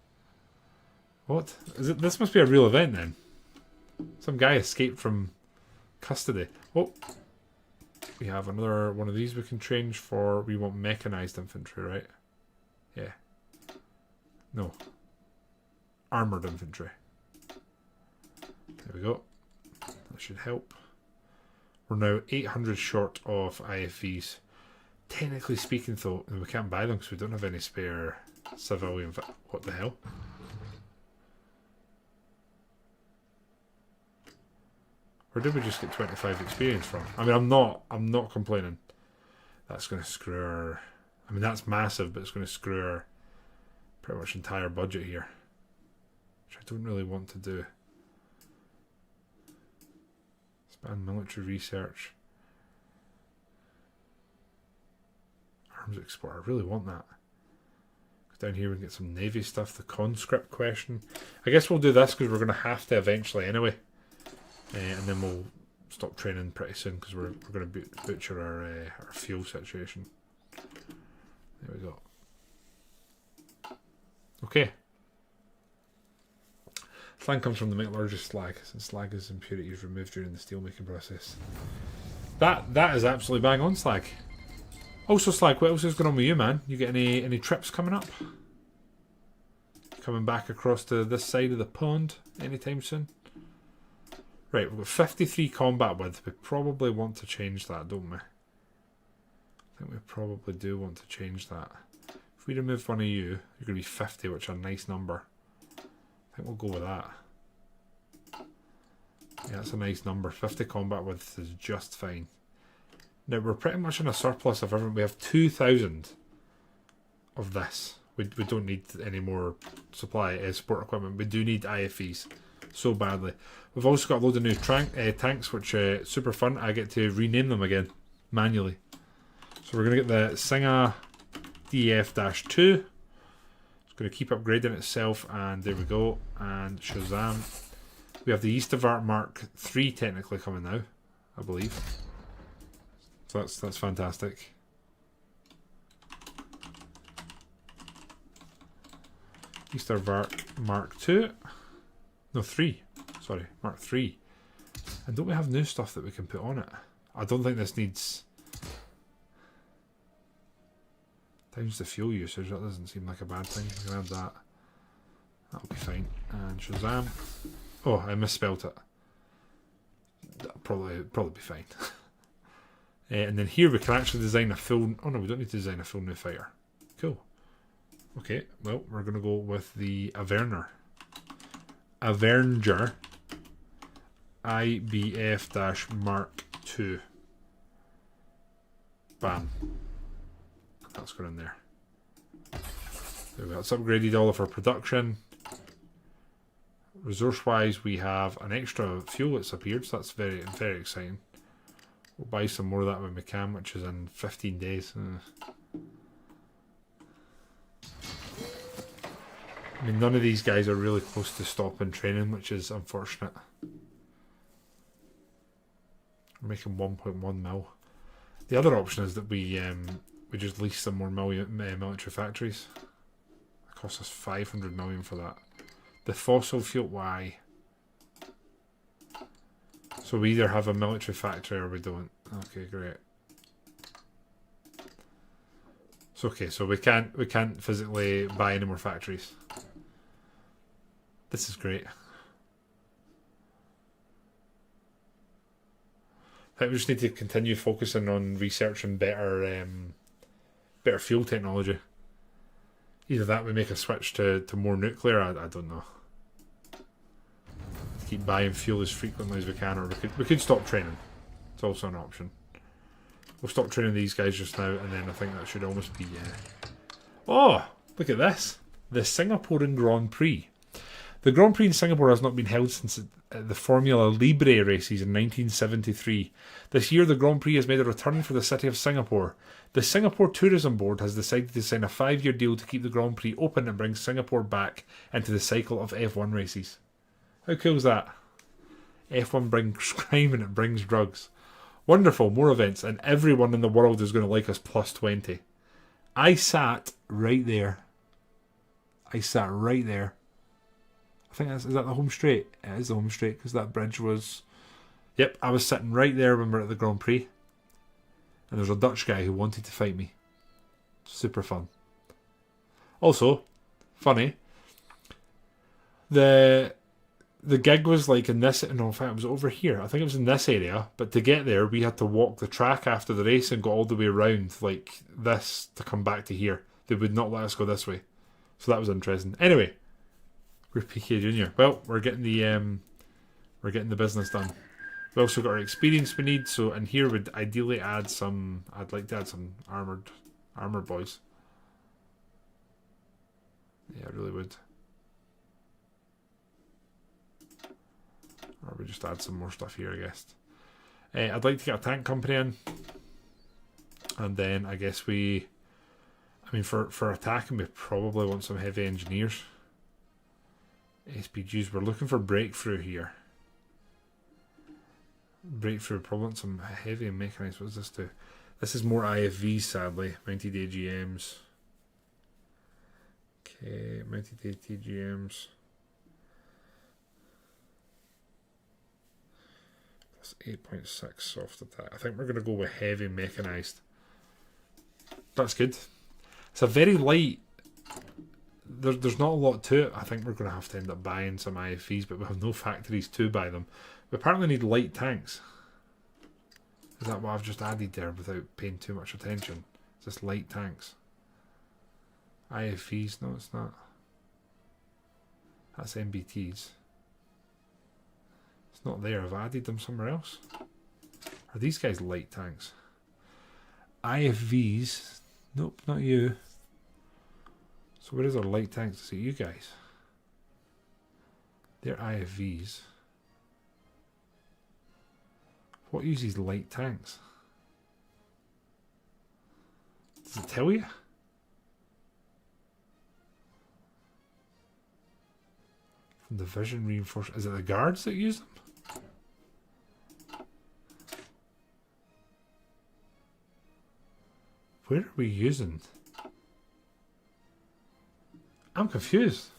What? Is it? This must be a real event then. Some guy escaped from custody. Oh! We have another one of these we can change for... We want mechanized infantry, right? Yeah. No. Armoured infantry. There we go. That should help. We're now 800 short of IFVs. Technically speaking, though, we can't buy them because we don't have any spare civilian. What the hell? Where did we just get 25 experience from? I mean, I'm not complaining. That's going to screw our... I mean, that's massive, but it's going to screw our pretty much entire budget here. Which I don't really want to do. Expand military research. Arms export. I really want that. Down here we can get some navy stuff. The conscript question. I guess we'll do this because we're going to have to eventually anyway. And then we'll stop training pretty soon because we're going to butcher our fuel situation. There we go. Okay. Slag comes from the metallurgist slag, since slag is impurities removed during the steelmaking process. That is absolutely bang on, slag. Also, slag, what else is going on with you, man? You get any trips coming up? Coming back across to this side of the pond anytime soon? Right, we've got 53 combat width. We probably want to change that, don't we? I think we probably do want to change that. If we remove one of you, you're going to be 50, which is a nice number. I think we'll go with that. Yeah, that's a nice number. 50 combat width is just fine. Now, we're pretty much in a surplus of everything. We have 2,000 of this. We don't need any more supply sport equipment. We do need IFEs so badly. We've also got a load of new tanks, which super fun. I get to rename them again manually. So we're going to get the Singa DF-2. It's going to keep upgrading itself, and there we go. And Shazam. We have the Eastavart Mark III technically coming now, I believe. So that's fantastic. Eastavart Mark II. No, 3. Sorry, Mark III. And don't we have new stuff that we can put on it? I don't think this needs... Times the fuel usage, that doesn't seem like a bad thing. I can add that. That'll be fine. And Shazam. Oh, I misspelt it. That'll probably be fine. And then here we can actually design a full... Oh no, we don't need to design a full new fighter. Cool. Okay, well, we're going to go with the Avenger. Avenger IBF-Mark II. Bam. That's going in there. There we go. It's upgraded all of our production. Resource-wise, we have an extra fuel that's appeared, so that's very, very exciting. We'll buy some more of that when we can, which is in 15 days. I mean, none of these guys are really close to stopping training, which is unfortunate. We're making 1.1 mil. The other option is that we just lease some more military factories. It costs us 500 million for that. The fossil fuel, why? So we either have a military factory or we don't. Okay, great. It's okay, so we can't physically buy any more factories. This is great. I think we just need to continue focusing on researching better fuel technology. Either that, we make a switch to more nuclear. I don't know. Keep buying fuel as frequently as we can, or we could stop training. It's also an option. We'll stop training these guys just now, and then I think that should almost be. Oh, look at this! The Singaporean Grand Prix. The Grand Prix in Singapore has not been held since the Formula Libre races in 1973. This year, the Grand Prix has made a return for the city of Singapore. The Singapore Tourism Board has decided to sign a 5-year deal to keep the Grand Prix open and bring Singapore back into the cycle of F1 races. How cool is that? F1 brings crime and it brings drugs. Wonderful, more events, and everyone in the world is going to like us plus 20. I sat right there. I think is that the home straight? It is the home straight because that bridge was... Yep, I was sitting right there when we were at the Grand Prix. And there's a Dutch guy who wanted to fight me. Super fun. Also, funny, the gig was like in this... No, in fact, it was over here. I think it was in this area. But to get there, we had to walk the track after the race and go all the way around like this to come back to here. They would not let us go this way. So that was interesting. Anyway... We're PK Junior. Well, we're getting the business done. We also got our experience we need. So in here would ideally add some. I'd like to add some armored boys. Yeah, I really would. Or we just add some more stuff here, I guess. I'd like to get a tank company in, and then I guess we. I mean, for attacking, we probably want some heavy engineers. SPGs, we're looking for breakthrough here. Breakthrough, probably want some heavy and mechanized. What does this do? This is more IFVs, sadly. Mounted AGMs. Okay, mounted ATGMs. Plus 8.6 soft attack. I think we're going to go with heavy mechanized. That's good. It's a very light... There's not a lot to it. I think we're going to have to end up buying some IFVs, but we have no factories to buy them. We apparently need light tanks. Is that what I've just added there without paying too much attention? It's just light tanks. IFVs, no it's not. That's MBTs. It's not there. Have I added them somewhere else? Are these guys light tanks? IFVs, nope, not you. So where is our light tanks? See you guys. They're IFVs. What uses light tanks? Does it tell you? From the vision reinforcement. Is it the guards that use them? Where are we using? I'm confused.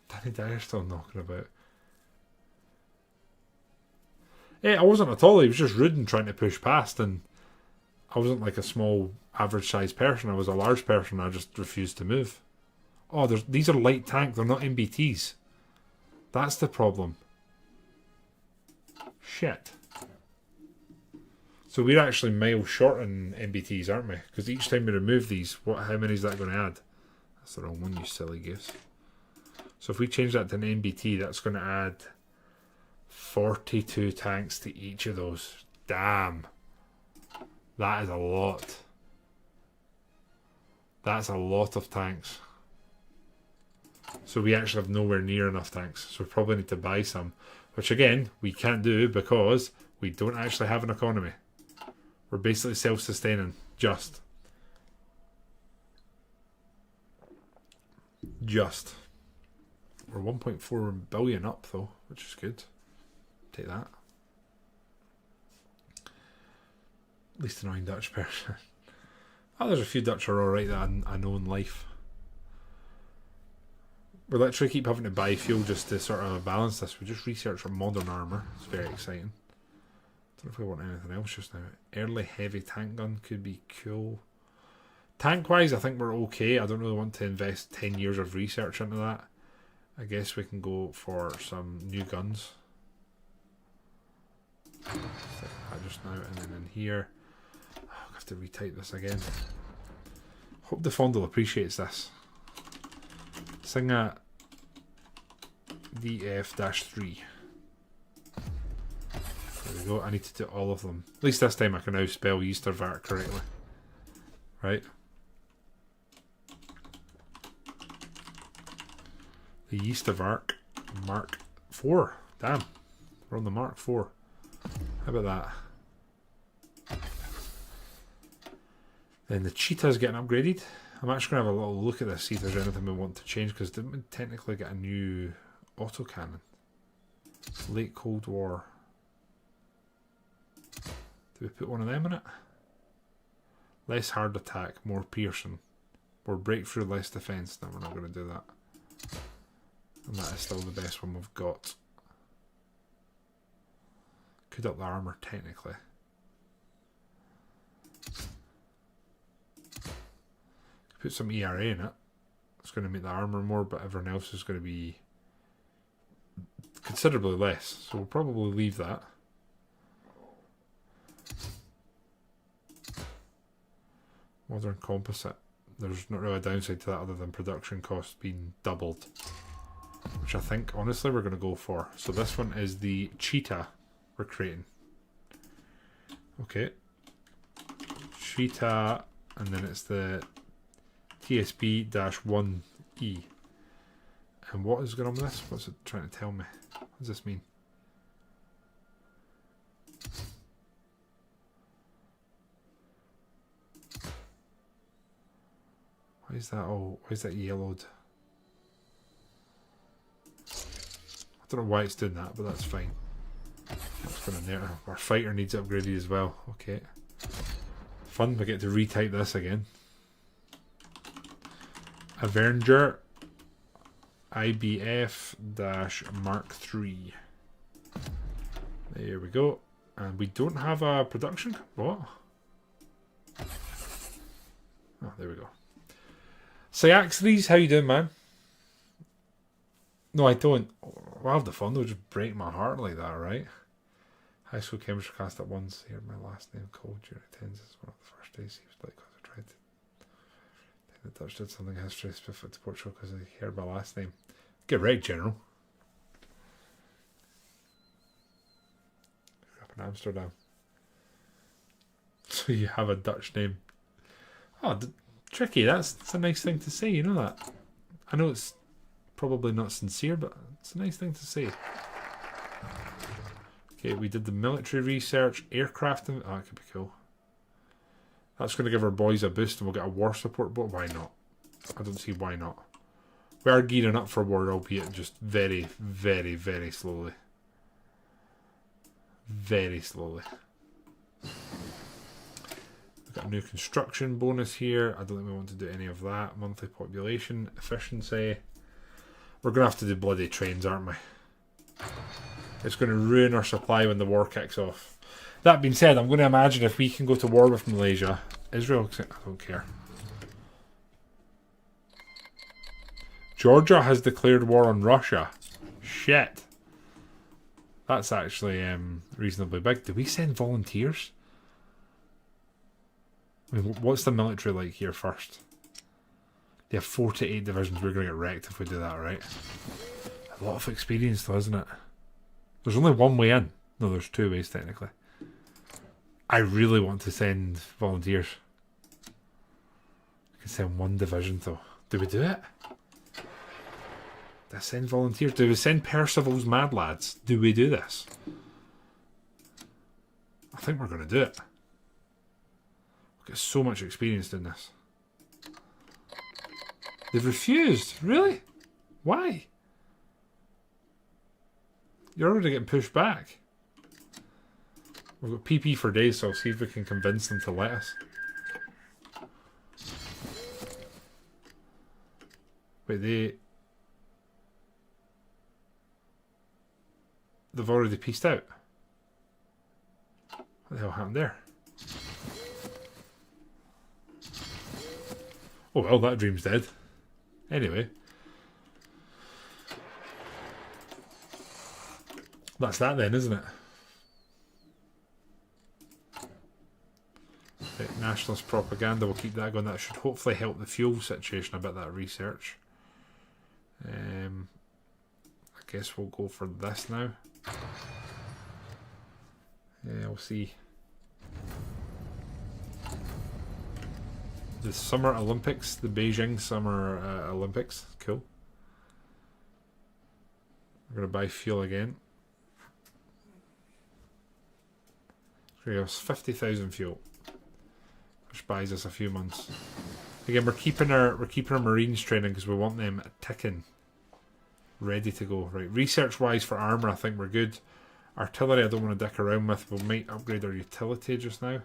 Danny Dyer's still knocking about. I wasn't at all. He was just rude and trying to push past, and I wasn't like a small average sized person. I was a large person. I just refused to move. Oh, these are light tank. They're not MBTs. That's the problem. Shit. So we're actually miles short in MBTs, aren't we? Because each time we remove these, how many is that going to add? That's the wrong one, you silly goose. So if we change that to an MBT, that's going to add 42 tanks to each of those. Damn. That is a lot. That's a lot of tanks. So we actually have nowhere near enough tanks. So we probably need to buy some. Which again, we can't do because we don't actually have an economy. We're basically self-sustaining. Just. We're 1.4 billion up though, which is good. Take that. Least annoying Dutch person. Oh, there's a few Dutch are alright that I know in life. We literally keep having to buy fuel just to sort of balance this. We just researched our modern armour. It's very exciting. Don't know if we want anything else just now. Early heavy tank gun could be cool. Tank wise, I think we're okay. I don't really want to invest 10 years of research into that. I guess we can go for some new guns. Just now, and then in here, I have to retype this again. Hope the Fondle appreciates this. Singa DF-3. There we go. I need to do all of them. At least this time I can now spell Yestervark correctly. Right. The Yestervark Mark 4. Damn. We're on the Mark 4. How about that? Then the Cheetah's getting upgraded. I'm actually going to have a little look at this, see if there's anything we want to change, because didn't we technically get a new autocannon? Late Cold War. Do we put one of them in it? Less hard attack, more piercing. More breakthrough, less defense. No, we're not going to do that. And that is still the best one we've got. Could up the armour technically. Put some ERA in it. It's going to make the armour more, but everyone else is going to be considerably less. So we'll probably leave that. Modern composite. There's not really a downside to that other than production costs being doubled. Which I think, honestly, we're going to go for. So this one is the Cheetah we're creating. Okay. Cheetah, and then it's the TSB-1E. And what is going on with this? What's it trying to tell me? What does this mean? Why is that all? Why is that yellowed? I don't know why it's doing that, but that's fine. That's going in there. Our fighter needs upgraded as well. Okay. Fun, we get to retype this again. Avenger IBF-Mark 3. There we go. And we don't have a production. What? Oh, there we go. Cyaxaries, how you doing, man? No, I don't. I'll have the fun. They'll just break my heart like that, right? High school chemistry class at once. Here, my last name called during attendance. This is one of the first days he was like, because I tried to. The Dutch did something history specific to Portugal because they heard my last name. Get right, General. Up in Amsterdam. So you have a Dutch name. Oh, tricky. That's a nice thing to say, you know that. I know it's probably not sincere, but it's a nice thing to say. Okay, we did the military research, aircraft. Oh, that could be cool. That's going to give our boys a boost and we'll get a war support boat. Why not? I don't see why not. We are gearing up for war, albeit just very, very, very slowly. Very slowly. We've got a new construction bonus here. I don't think we want to do any of that. Monthly population, efficiency. We're going to have to do bloody trains, aren't we? It's going to ruin our supply when the war kicks off. That being said, I'm going to imagine if we can go to war with Malaysia, Israel, I don't care. Georgia has declared war on Russia. Shit. That's actually reasonably big. Do we send volunteers? I mean, what's the military like here first? They have 4 to 8 divisions. We're going to get wrecked if we do that, right? A lot of experience though, isn't it? There's only one way in. No, there's 2 ways technically. I really want to send volunteers. I can send 1 division though. Do we do it? Do I send volunteers? Do we send Percival's Mad Lads? Do we do this? I think we're going to do it. We've got so much experience doing this. They've refused. Really? Why? You're already getting pushed back. We've got PP for days, so I'll see if we can convince them to let us. Wait, they've already pieced out. What the hell happened there? Oh well, that dream's dead. Anyway. That's that then, isn't it? Right, nationalist propaganda, we'll keep that going. That should hopefully help the fuel situation a bit, that research. I guess we'll go for this now. Yeah, we'll see. The Summer Olympics, the Beijing Summer Olympics. Cool. We're going to buy fuel again. Here goes 50,000 fuel, which buys us a few months. Again, we're keeping our Marines training because we want them ticking, ready to go. Right, research wise for armor, I think we're good. Artillery, I don't want to dick around with. We might upgrade our utility just now.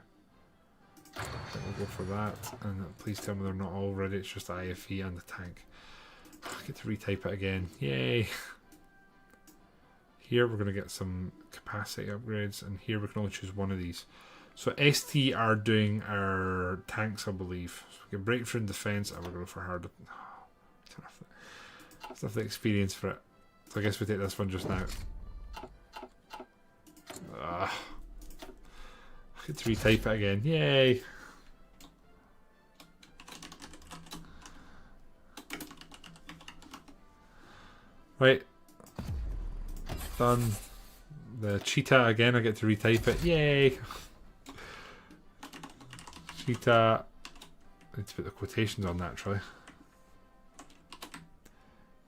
I think we'll go for that. And please tell me they're not all ready. It's just the IFE and the tank. I get to retype it again. Yay! Here we're going to get some capacity upgrades, and here we can only choose one of these. So ST are doing our tanks, I believe. So we can breakthrough in defense, and we're going for hard. Oh, don't have the experience for it. So I guess we take this one just now. I get to retype it again. Yay! Right. Done. The cheetah again, I get to retype it. Yay! Cheetah. I need to put the quotations on naturally.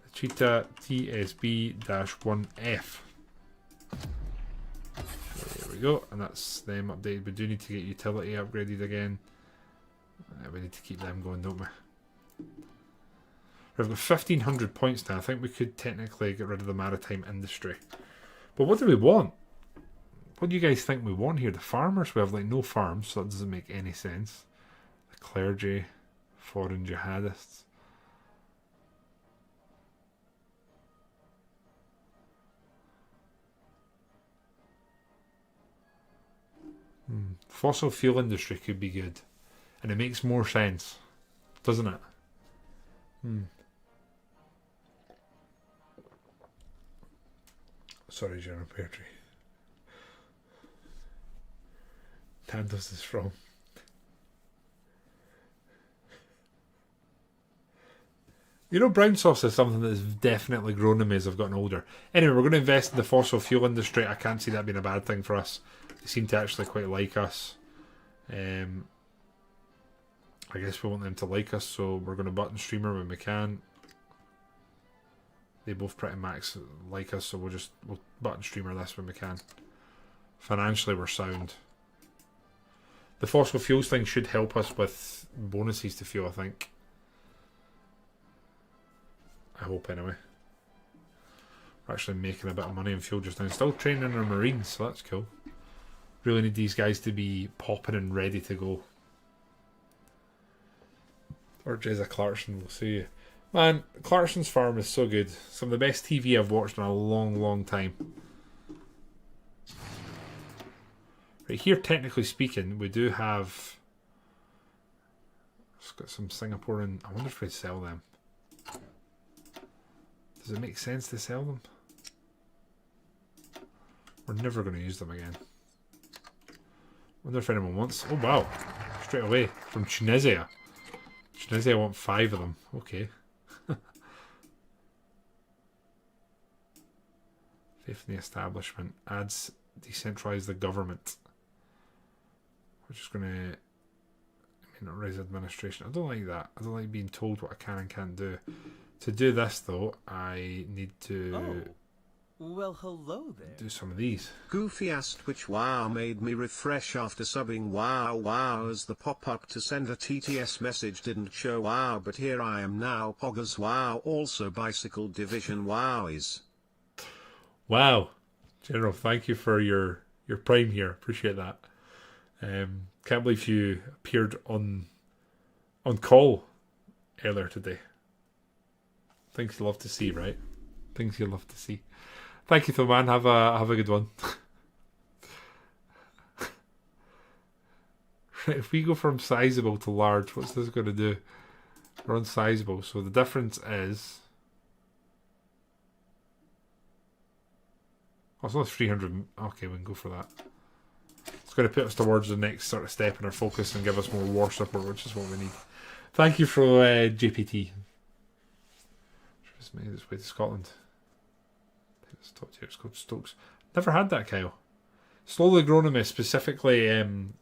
The cheetah TSB-1F. There we go, and that's them updated. We do need to get utility upgraded again. We need to keep them going, don't we? We've got 1,500 points now. I think we could technically get rid of the maritime industry. But what do we want? What do you guys think we want here? The farmers? We have like no farms, so that doesn't make any sense. The clergy, foreign jihadists. Fossil fuel industry could be good. And it makes more sense, doesn't it? Sorry, General Petrie. Nando's is from. You know, brown sauce is something that has definitely grown on me as I've gotten older. Anyway, we're going to invest in the fossil fuel industry. I can't see that being a bad thing for us. They seem to actually quite like us. I guess we want them to like us, so we're going to button streamer when we can. They both pretty max like us, so we'll button streamer this when we can. Financially, we're sound. The fossil fuels thing should help us with bonuses to fuel, I think. I hope, anyway. We're actually making a bit of money in fuel just now. Still training our Marines, so that's cool. Really need these guys to be popping and ready to go. Or Jezza Clarkson, we'll see. Man, Clarkson's farm is so good. Some of the best TV I've watched in a long, long time. Right here, technically speaking, we do have... It's got some Singaporean... I wonder if we sell them. Does it make sense to sell them? We're never going to use them again. Wonder if anyone wants... Oh, wow. Straight away. From Tunisia. Tunisia want 5 of them. Okay. Faith in the establishment. Adds decentralise the government. We're just going to... not raise administration. I don't like that. I don't like being told what I can and can't do. To do this, though, I need to... Oh. Well, hello there. Do some of these. Goofy asked which WoW made me refresh after subbing WoW as the pop-up to send a TTS message didn't show WoW, but here I am now. Poggers WoW, also Bicycle Division WoW is. Wow. General, thank you for your prime here. Appreciate that. Can't believe you appeared on call earlier today. Things you love to see, right? Things you love to see. Thank you, though, man. Have a good one. Right, if we go from sizable to large, what's this going to do? We're on sizable, so the difference is... Oh, it's only 300. Okay, we can go for that. It's going to put us towards the next sort of step in our focus and give us more war support, which is what we need. Thank you for JPT. Just made its way to Scotland. It's top tier. It's called Stokes. Never had that, Kyle. Slowly grown on me, specifically on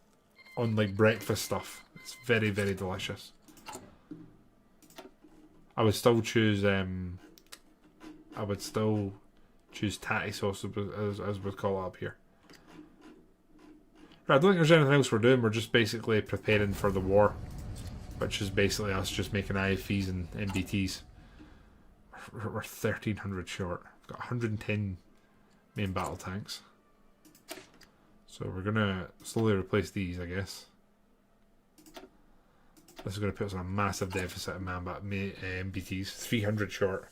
like breakfast stuff. It's very, very delicious. I would still choose tatty sauce as we call it up here. Right, I don't think there's anything else we're doing. We're just basically preparing for the war, which is basically us just making IFVs and MBTs. We're 1,300 short. We've got 110 main battle tanks. So we're going to slowly replace these, I guess. This is going to put us on a massive deficit of MBTs. 300 short.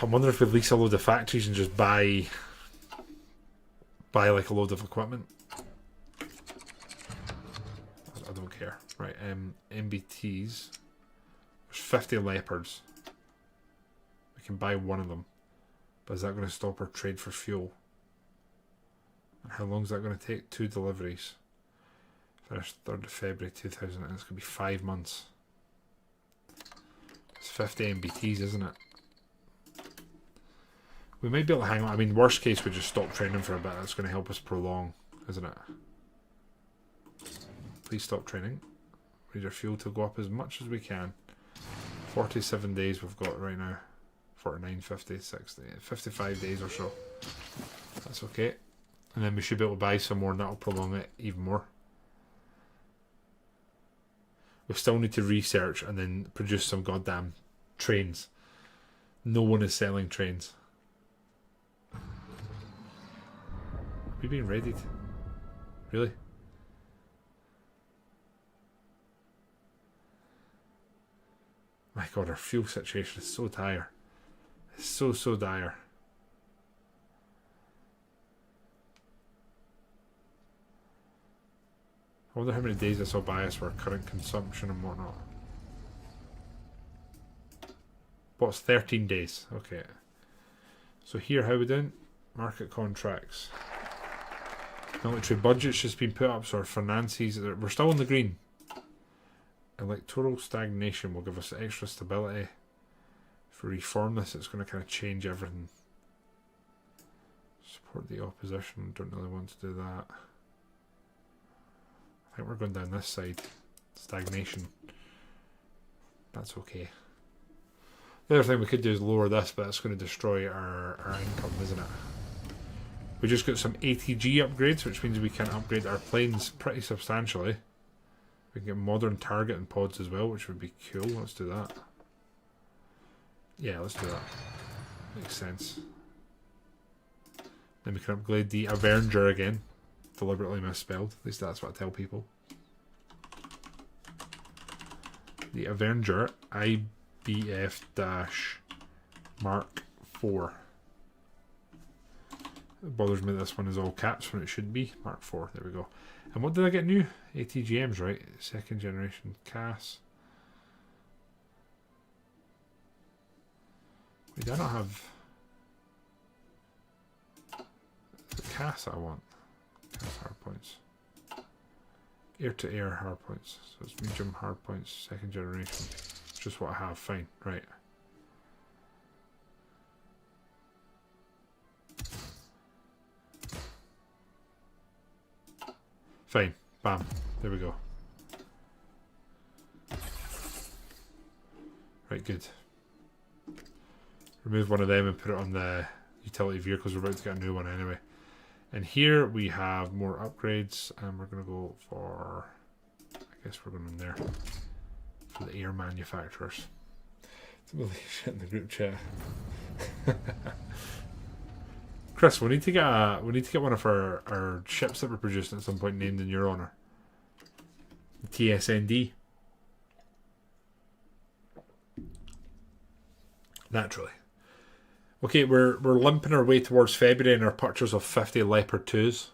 I wonder if we lease a load of factories and just buy like a load of equipment. I don't care. Right, MBTs. There's 50 leopards. We can buy one of them. But is that going to stop our trade for fuel? And how long is that going to take? 2 deliveries. Finished 3rd of February 2000, and it's going to be 5 months. It's 50 MBTs, isn't it? We might be able to hang on. I mean, worst case, we just stop training for a bit. That's going to help us prolong, isn't it? Please stop training. We need our fuel to go up as much as we can. 47 days we've got right now. 49, 50, 60, 55 days or so. That's okay. And then we should be able to buy some more, and that'll prolong it even more. We still need to research and then produce some goddamn trains. No one is selling trains. Are we being readied? Really? My god, our fuel situation is so dire. It's so dire. I wonder how many days this will buy us for current consumption and whatnot. What's 13 days? Okay. So here, how are we doing? Market contracts. Military budget's just been put up, so our finances, we're still in the green. Electoral stagnation will give us extra stability. If we reform this, it's going to kind of change everything. Support the opposition, don't really want to do that. I think we're going down this side. Stagnation. That's okay. The other thing we could do is lower this, but that's going to destroy our income, isn't it? We just got some ATG upgrades, which means we can upgrade our planes pretty substantially. We can get modern targeting pods as well, which would be cool. Let's do that. Yeah, let's do that. Makes sense. Then we can upgrade the Avenger again. Deliberately misspelled. At least that's what I tell people. The Avenger IBF-Mark 4. It bothers me that this one is all caps when it should be. Mark 4, there we go. And what did I get new? ATGMs, right? Second generation CAS. Wait, do I not have the CAS that I want? CAS hardpoints. Air to air hardpoints. So it's medium hardpoints, second generation. It's just what I have, fine, right. Fine. Bam. There we go. Right, good. Remove one of them and put it on the utility vehicles. We're about to get a new one anyway. And here we have more upgrades, and we're going to go for... I guess we're going in there. For the air manufacturers. It's really shit in the group chat. Chris, we need to get one of our ships that we're producing at some point named in your honour. The TSND. Naturally. Okay, we're limping our way towards February in our purchase of 50 Leopard 2s.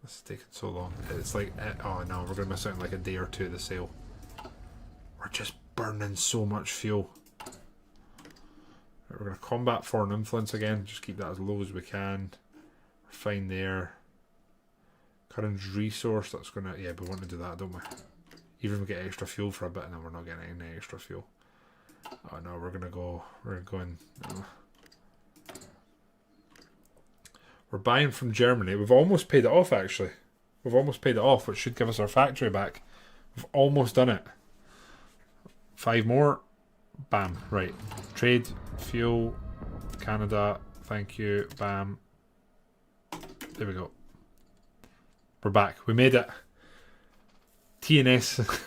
This is taking so long. It's like, oh no, we're going to miss out on like a day or two of the sale. We're just burning so much fuel. We're going to combat foreign influence again. Just keep that as low as we can. We're fine there. Current resource, that's going to... Yeah, we want to do that, don't we? Even if we get extra fuel for a bit, and then we're not getting any extra fuel. Oh no, we're going to go... We're going... We're buying from Germany. We've almost paid it off, actually. We've almost paid it off, which should give us our factory back. We've almost done it. 5 more. Bam. Right. Trade. Fuel. Canada. Thank you. Bam. There we go. We're back. We made it. TNS.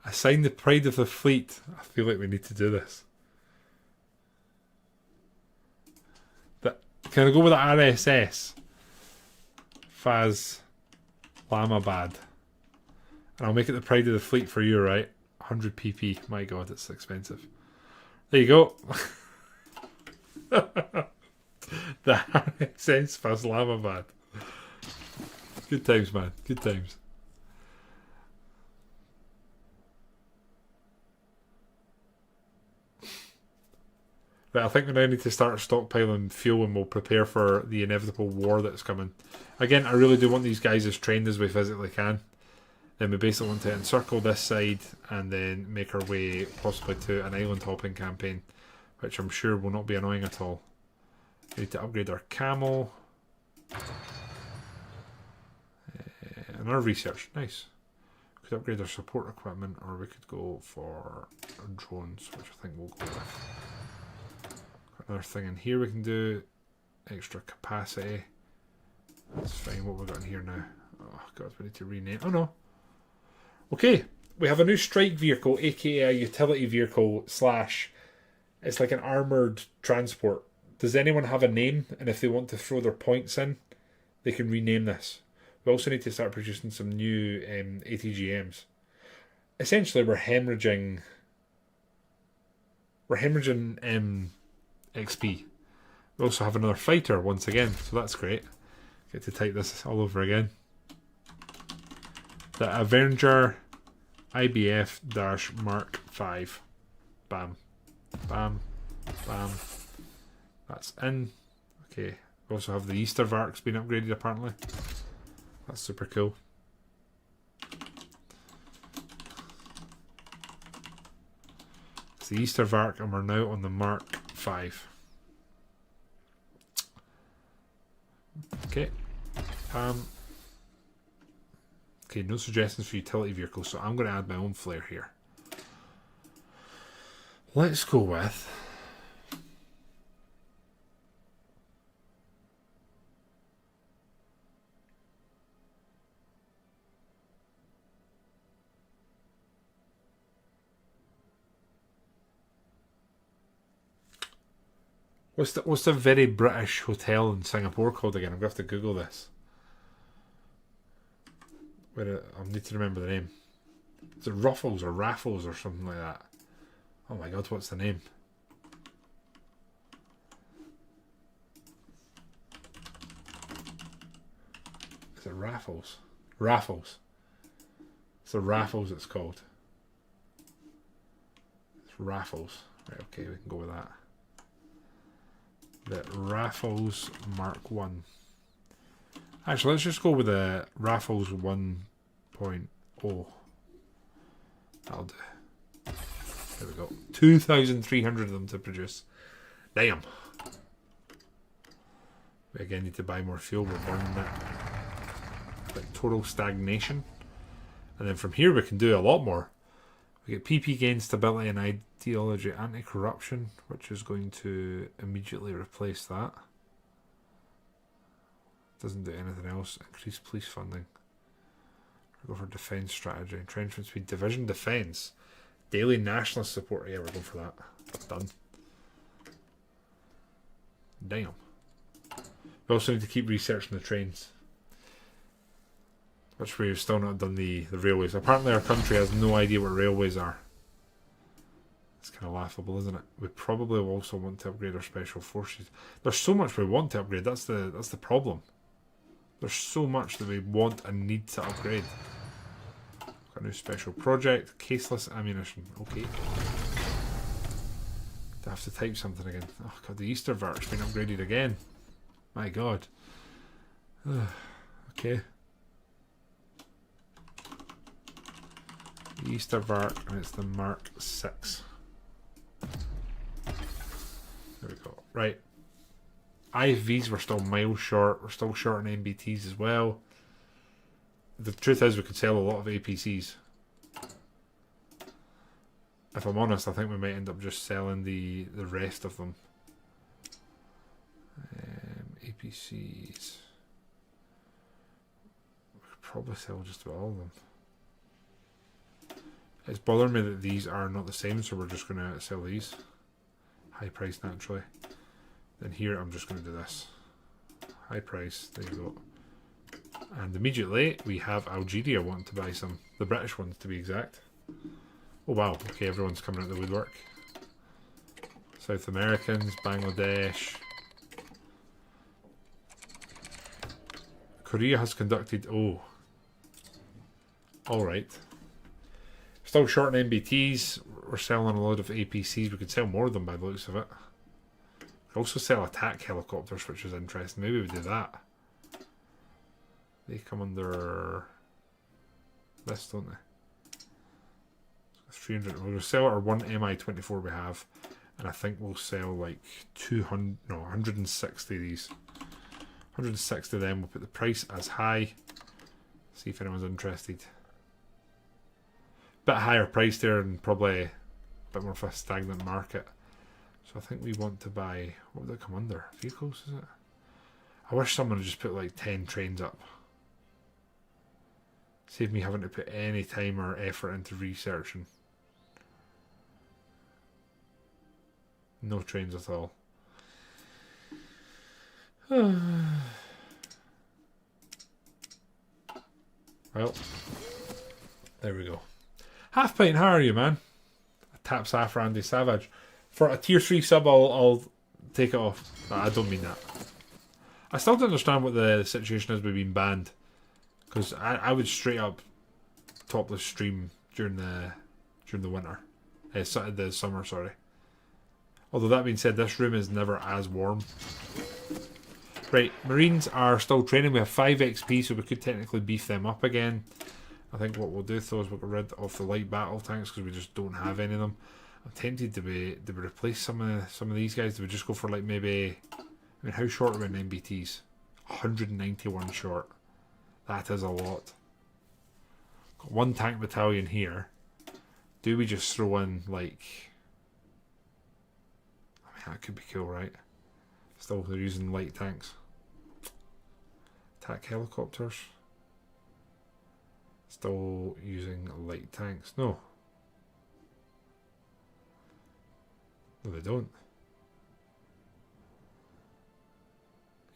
I signed the Pride of the Fleet. I feel like we need to do this. Can I go with the RSS? Faz Lamabad. And I'll make it the Pride of the Fleet for you, right? 100 pp. My god, it's expensive. There you go. The RSS Faz Lamabad. Good times, man. Good times. But I think we now need to start stockpiling fuel, and we'll prepare for the inevitable war that's coming. Again, I really do want these guys as trained as we physically can. Then we basically want to encircle this side and then make our way possibly to an island hopping campaign, which I'm sure will not be annoying at all. We need to upgrade our camel. And our research. Nice. We could upgrade our support equipment, or we could go for drones, which I think we'll go with. Another thing in here we can do. Extra capacity. That's fine. What we've got in here now. Oh god, we need to rename. Oh no. Okay. We have a new strike vehicle, aka a utility vehicle / it's like an armoured transport. Does anyone have a name? And if they want to throw their points in, they can rename this. We also need to start producing some new ATGMs. Essentially we're hemorrhaging XP. We also have another fighter once again, so that's great. Get to type this all over again. The Avenger IBF-Mark 5. Bam. Bam. Bam. That's in. Okay. We also have the Easter Vark's been upgraded apparently. That's super cool. It's the Easter Vark, and we're now on the Mark 5. Okay. Okay, no suggestions for utility vehicles, so I'm going to add my own flair here. Let's go with... What's the very British hotel in Singapore called again? I'm going to have to Google this. I need to remember the name. Is it Ruffles or Raffles or something like that? Oh my god, what's the name? Is it Raffles? Raffles. It's the Raffles it's called. It's Raffles. Right, okay, we can go with that. The Raffles Mark 1. Actually, let's just go with the Raffles 1.0. That'll do. There we go. 2,300 of them to produce. Damn. We again need to buy more fuel. We're burning that. Like total stagnation. And then from here we can do a lot more. We get PP gain, stability and ideology, anti-corruption, which is going to immediately replace that. Doesn't do anything else. Increase police funding. We'll go for defence strategy. Entrenchment speed. Division defence. Daily nationalist support. Yeah, we're going for that. Done. Damn. We also need to keep researching the trains. Which we've still not done the railways. Apparently our country has no idea what railways are. It's kind of laughable, isn't it? We probably will also want to upgrade our special forces. There's so much we want to upgrade. That's the problem. There's so much that we want and need to upgrade. Got a new special project. Caseless ammunition. Okay. I have to type something again. Oh god, the Easter Vert's been upgraded again. My god. Okay. The Easter Vert, and it's the Mark 6. There we go. Right. IFVs were still miles short. We're still short on MBTs as well. The truth is we could sell a lot of APCs. If I'm honest, I think we might end up just selling the rest of them. APCs. We could probably sell just about all of them. It's bothering me that these are not the same, so we're just going to sell these. High price, naturally. Then here, I'm just going to do this. High price, there you go. And immediately, we have Algeria wanting to buy some. The British ones, to be exact. Oh wow, okay, everyone's coming out of the woodwork. South Americans, Bangladesh. Korea has conducted... Oh. Alright. Still short on MBTs. We're selling a load of APCs. We could sell more of them by the looks of it. We could also sell attack helicopters, which is interesting. Maybe we do that. They come under this, don't they? 300. We're going to sell our one MI-24 we have. And I think we'll sell like 160 of these. 160 of them. We'll put the price as high. See if anyone's interested. Bit higher price there and probably a bit more of a stagnant market. So I think we want to buy, what would that come under? Vehicles, is it? I wish someone would just put like 10 trains up. Save me having to put any time or effort into researching. No trains at all. Well, there we go. Half pint, how are you, man? Taps after Andy Savage. For a tier 3 sub, I'll take it off. No, I don't mean that. I still don't understand what the situation is with being banned. Because I would straight up topless stream during the winter. The summer, sorry. Although that being said, this room is never as warm. Right, Marines are still training. We have 5 XP, so we could technically beef them up again. I think what we'll do though is we'll get rid of the light battle tanks because we just don't have any of them. I'm tempted to replace some of these guys. Do we just go for like maybe? I mean, how short are we in MBTs? 191 short. That is a lot. Got 1 tank battalion here. Do we just throw in like? I mean, that could be cool, right? Still, they're using light tanks. Attack helicopters. Still using light tanks. No. No, they don't.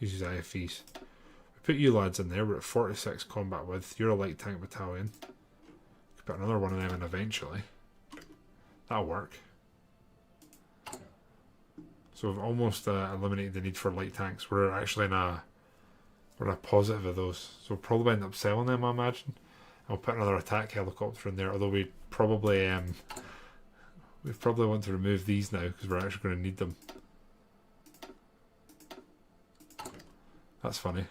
Use IFVs. We Put you lads in there. We're at 46 combat width. You're a light tank battalion. Could put another one of them in eventually. That'll work. So we've almost eliminated the need for light tanks. We're actually in a positive of those. So we'll probably end up selling them, I imagine. I'll put another attack helicopter in there. Although we probably want to remove these now because we're actually going to need them. That's funny.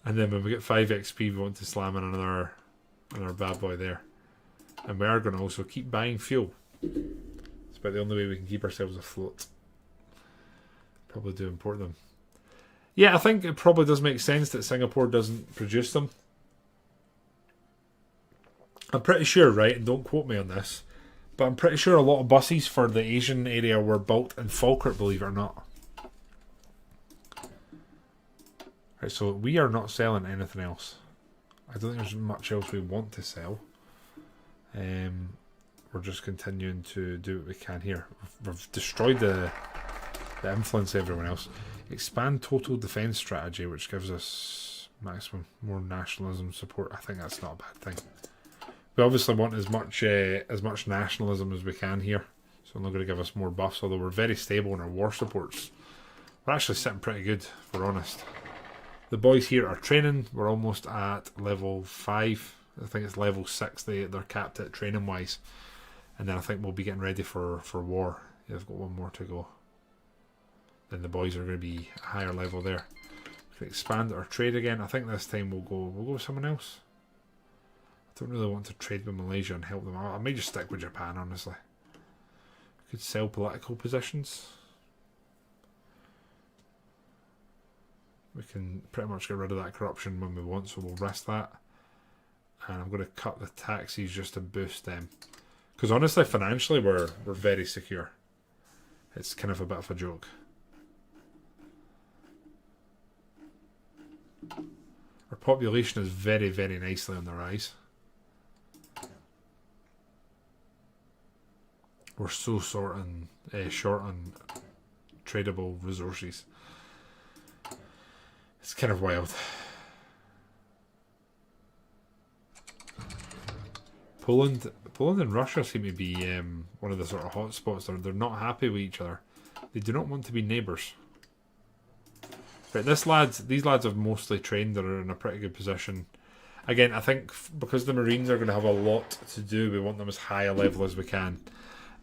And then when we get 5 XP, we want to slam in another bad boy there. And we are going to also keep buying fuel. It's about the only way we can keep ourselves afloat. Probably do import them. Yeah, I think it probably does make sense that Singapore doesn't produce them. I'm pretty sure, right, and don't quote me on this, but I'm pretty sure a lot of buses for the Asian area were built in Falkirk, believe it or not. Right, so we are not selling anything else. I don't think there's much else we want to sell. We're just continuing to do what we can here. We've destroyed the influence of everyone else. Expand total defence strategy, which gives us maximum more nationalism support. I think that's not a bad thing. We obviously want as much nationalism as we can here. So I'm not going to give us more buffs, although we're very stable in our war supports. We're actually sitting pretty good, if we're honest. The boys here are training. We're almost at level 5. I think it's level 6 they're capped at training wise. And then I think we'll be getting ready for war. Yeah, I've got one more to go. Then the boys are going to be a higher level there. We can expand our trade again. I think this time we'll go with someone else. I don't really want to trade with Malaysia and help them out. I may just stick with Japan, honestly. We could sell political positions. We can pretty much get rid of that corruption when we want, so we'll risk that. And I'm going to cut the taxes just to boost them. Because honestly, financially, we're very secure. It's kind of a bit of a joke. Our population is very, very nicely on the rise. We're so short on tradable resources. It's kind of wild. Poland and Russia seem to be one of the sort of hotspots. They're not happy with each other. They do not want to be neighbours. Right, these lads have mostly trained. They're in a pretty good position. Again, I think because the Marines are going to have a lot to do, we want them as high a level as we can.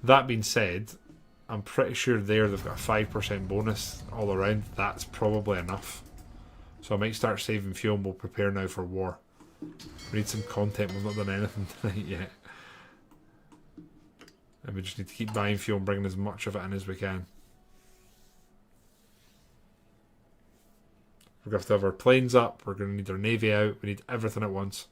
That being said, I'm pretty sure they've got a 5% bonus all around. That's probably enough. So I might start saving fuel and we'll prepare now for war. We need some content. We've not done anything tonight yet. And we just need to keep buying fuel and bringing as much of it in as we can. We're going to have our planes up. We're going to need our navy out. We need everything at once.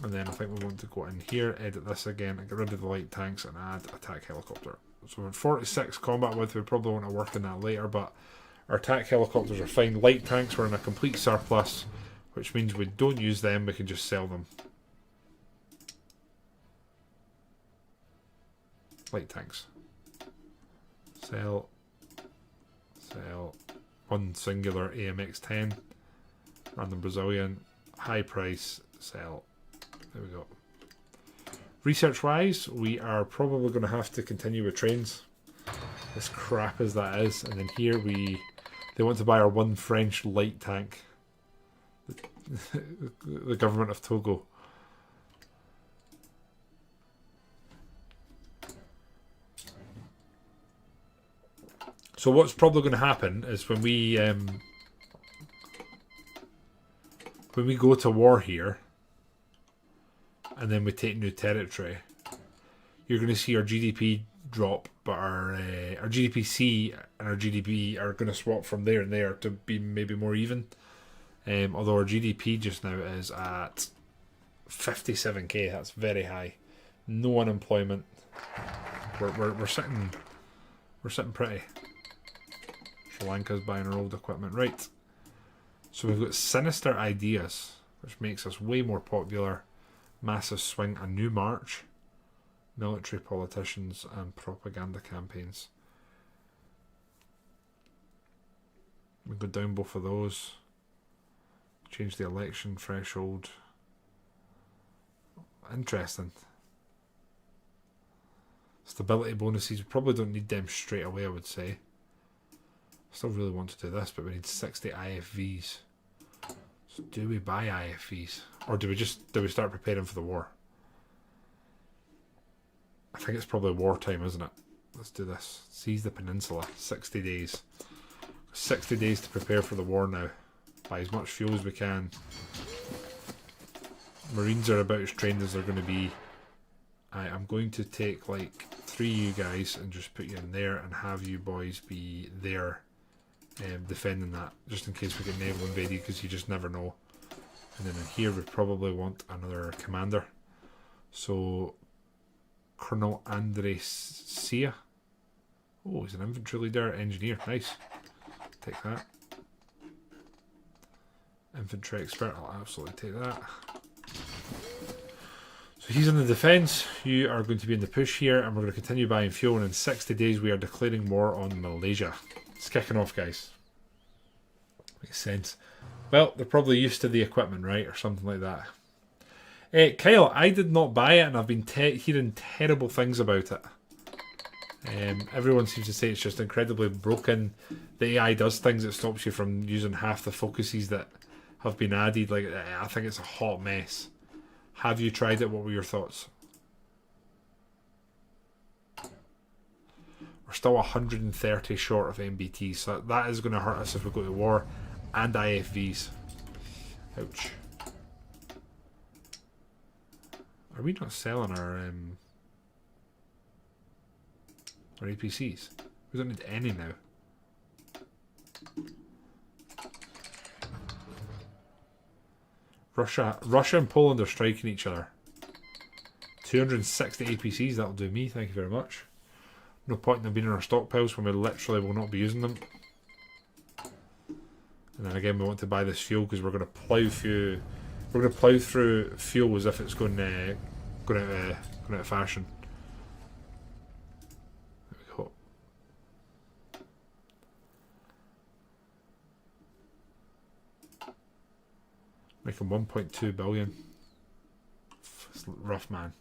And then I think we want to go in here, edit this again, and get rid of the light tanks and add attack helicopter. So we're 46 combat width. We probably want to work on that later, but our attack helicopters are fine. Light tanks we're in a complete surplus, which means we don't use them, we can just sell them. Light tanks. Sell. One singular AMX-10. Random Brazilian. High price. Sell. There we go. Research-wise, we are probably going to have to continue with trains. As crap as that is. And then here they want to buy our one French light tank. The government of Togo. So what's probably going to happen is when we go to war here, and then we take new territory, you're going to see our GDP drop, but our GDP-C and our GDP are going to swap from there and there to be maybe more even. Although our GDP just now is at 57k, that's very high. No unemployment. We're sitting pretty. Sri Lanka's buying our old equipment, right? So we've got sinister ideas, which makes us way more popular. Massive swing, a new march, military politicians and propaganda campaigns. We go down both of those. Change the election threshold. Interesting. Stability bonuses, we probably don't need them straight away, I would say. Still really want to do this, but we need 60 IFVs. So do we buy IFVs? Or do we start preparing for the war? I think it's probably wartime, isn't it? Let's do this. Seize the peninsula. 60 days. 60 days to prepare for the war now. Buy as much fuel as we can. Marines are about as trained as they're going to be. I'm going to take like 3 of you guys and just put you in there and have you boys be there defending that, just in case we get naval invaded, because you just never know. And then in here we probably want another commander. So Colonel Andres Sia. Oh, he's an infantry leader, engineer. Nice. Take that. Infantry expert. I'll absolutely take that. So he's in the defence. You are going to be in the push here, and we're going to continue buying fuel. And in 60 days, we are declaring war on Malaysia. It's kicking off, guys. Makes sense. Well, they're probably used to the equipment, right? Or something like that. Kyle, I did not buy it, and I've been hearing terrible things about it. Everyone seems to say it's just incredibly broken. The AI does things that stops you from using half the focuses that have been added. Like, I think it's a hot mess. Have you tried it? What were your thoughts? We're still 130 short of MBT, so that is going to hurt us if we go to war. And IFVs. Ouch. Are we not selling our APCs? We don't need any now. Russia and Poland are striking each other. 260 APCs, that'll do me, thank you very much. No point in them being in our stockpiles when we literally will not be using them. And then again, we want to buy this fuel because we're going to plough through. We're going to plough through fuel as if it's going out of fashion. There we go. Making 1.2 billion. It's rough, man.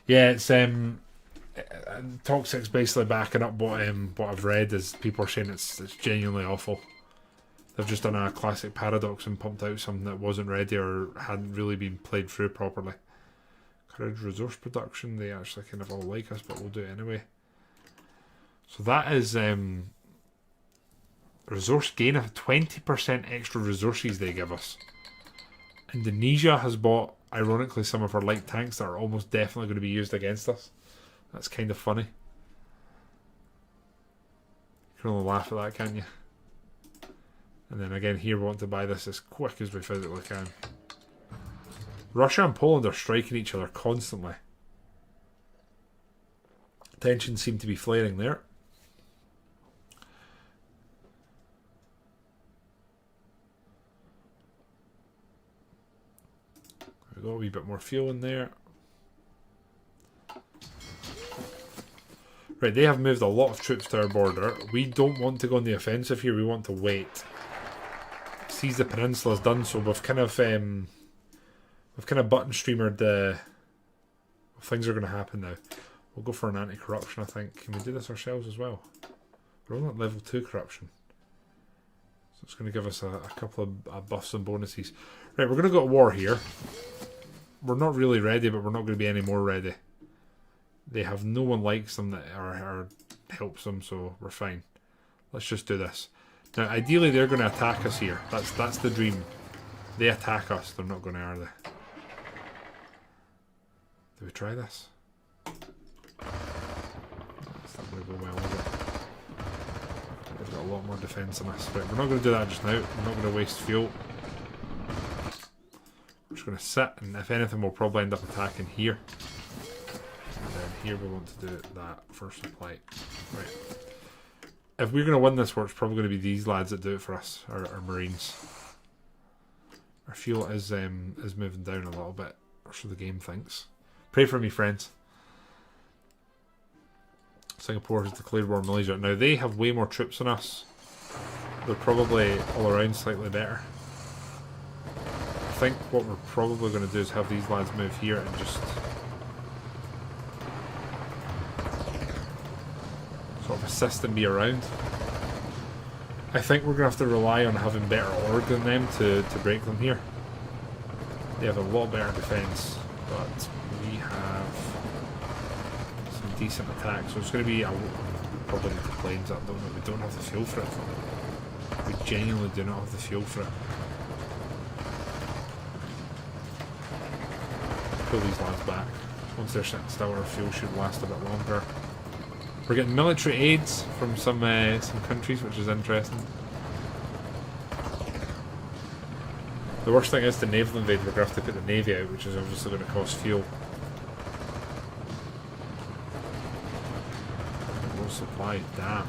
Yeah, it's Toxic's basically backing up what I've read is people are saying it's genuinely awful. They've just done a classic paradox and pumped out something that wasn't ready or hadn't really been played through properly. Courage resource production, they actually kind of all like us, but we'll do it anyway. So that is resource gain of 20% extra resources they give us. Indonesia has bought, ironically, some of our light tanks that are almost definitely going to be used against us. That's kind of funny. You can only laugh at that, can't you? And then again, here we want to buy this as quick as we physically can. Russia and Poland are striking each other constantly. Tensions seem to be flaring there. We've got a wee bit more fuel in there. Right, they have moved a lot of troops to our border. We don't want to go on the offensive here, we want to wait. Seize the Peninsula's done, so we've kind of button streamered things are going to happen now. We'll go for an anti-corruption, I think. Can we do this ourselves as well? We're only at level 2 corruption. So it's going to give us a couple of buffs and bonuses. Right, we're going to go to war here. We're not really ready, but we're not going to be any more ready. They have no one likes them that or helps them, so we're fine. Let's just do this. Now, ideally, they're going to attack us here. That's the dream. They attack us. They're not going to, are they? Do we try this? That's not going to go well, is it? They've got a lot more defence than us. Right, we're not going to do that just now. We're not going to waste fuel. We're just going to sit, and if anything, we'll probably end up attacking here. And then here we want to do that for supply. Right. If we're going to win this war, it's probably going to be these lads that do it for us, our Marines. Our fuel is moving down a little bit, or so the game thinks. Pray for me, friends. Singapore has declared war on Malaysia. Now, they have way more troops than us. they're probably all around slightly better. I think what we're probably going to do is have these lads move here and just sort of assist me around. I think we're going to have to rely on having better org than them to break them here. They have a lot better defence, but we have some decent attacks, so it's going to be probably need the planes up, don't we? We don't have the fuel for it. We genuinely do not have the fuel for it. Pull these lads back. Once they're sitting still, our fuel should last a bit longer. We're getting military aids from some countries, which is interesting. The worst thing is the naval invade. We're going to have to put the navy out, which is obviously going to cost fuel. No supply, damn.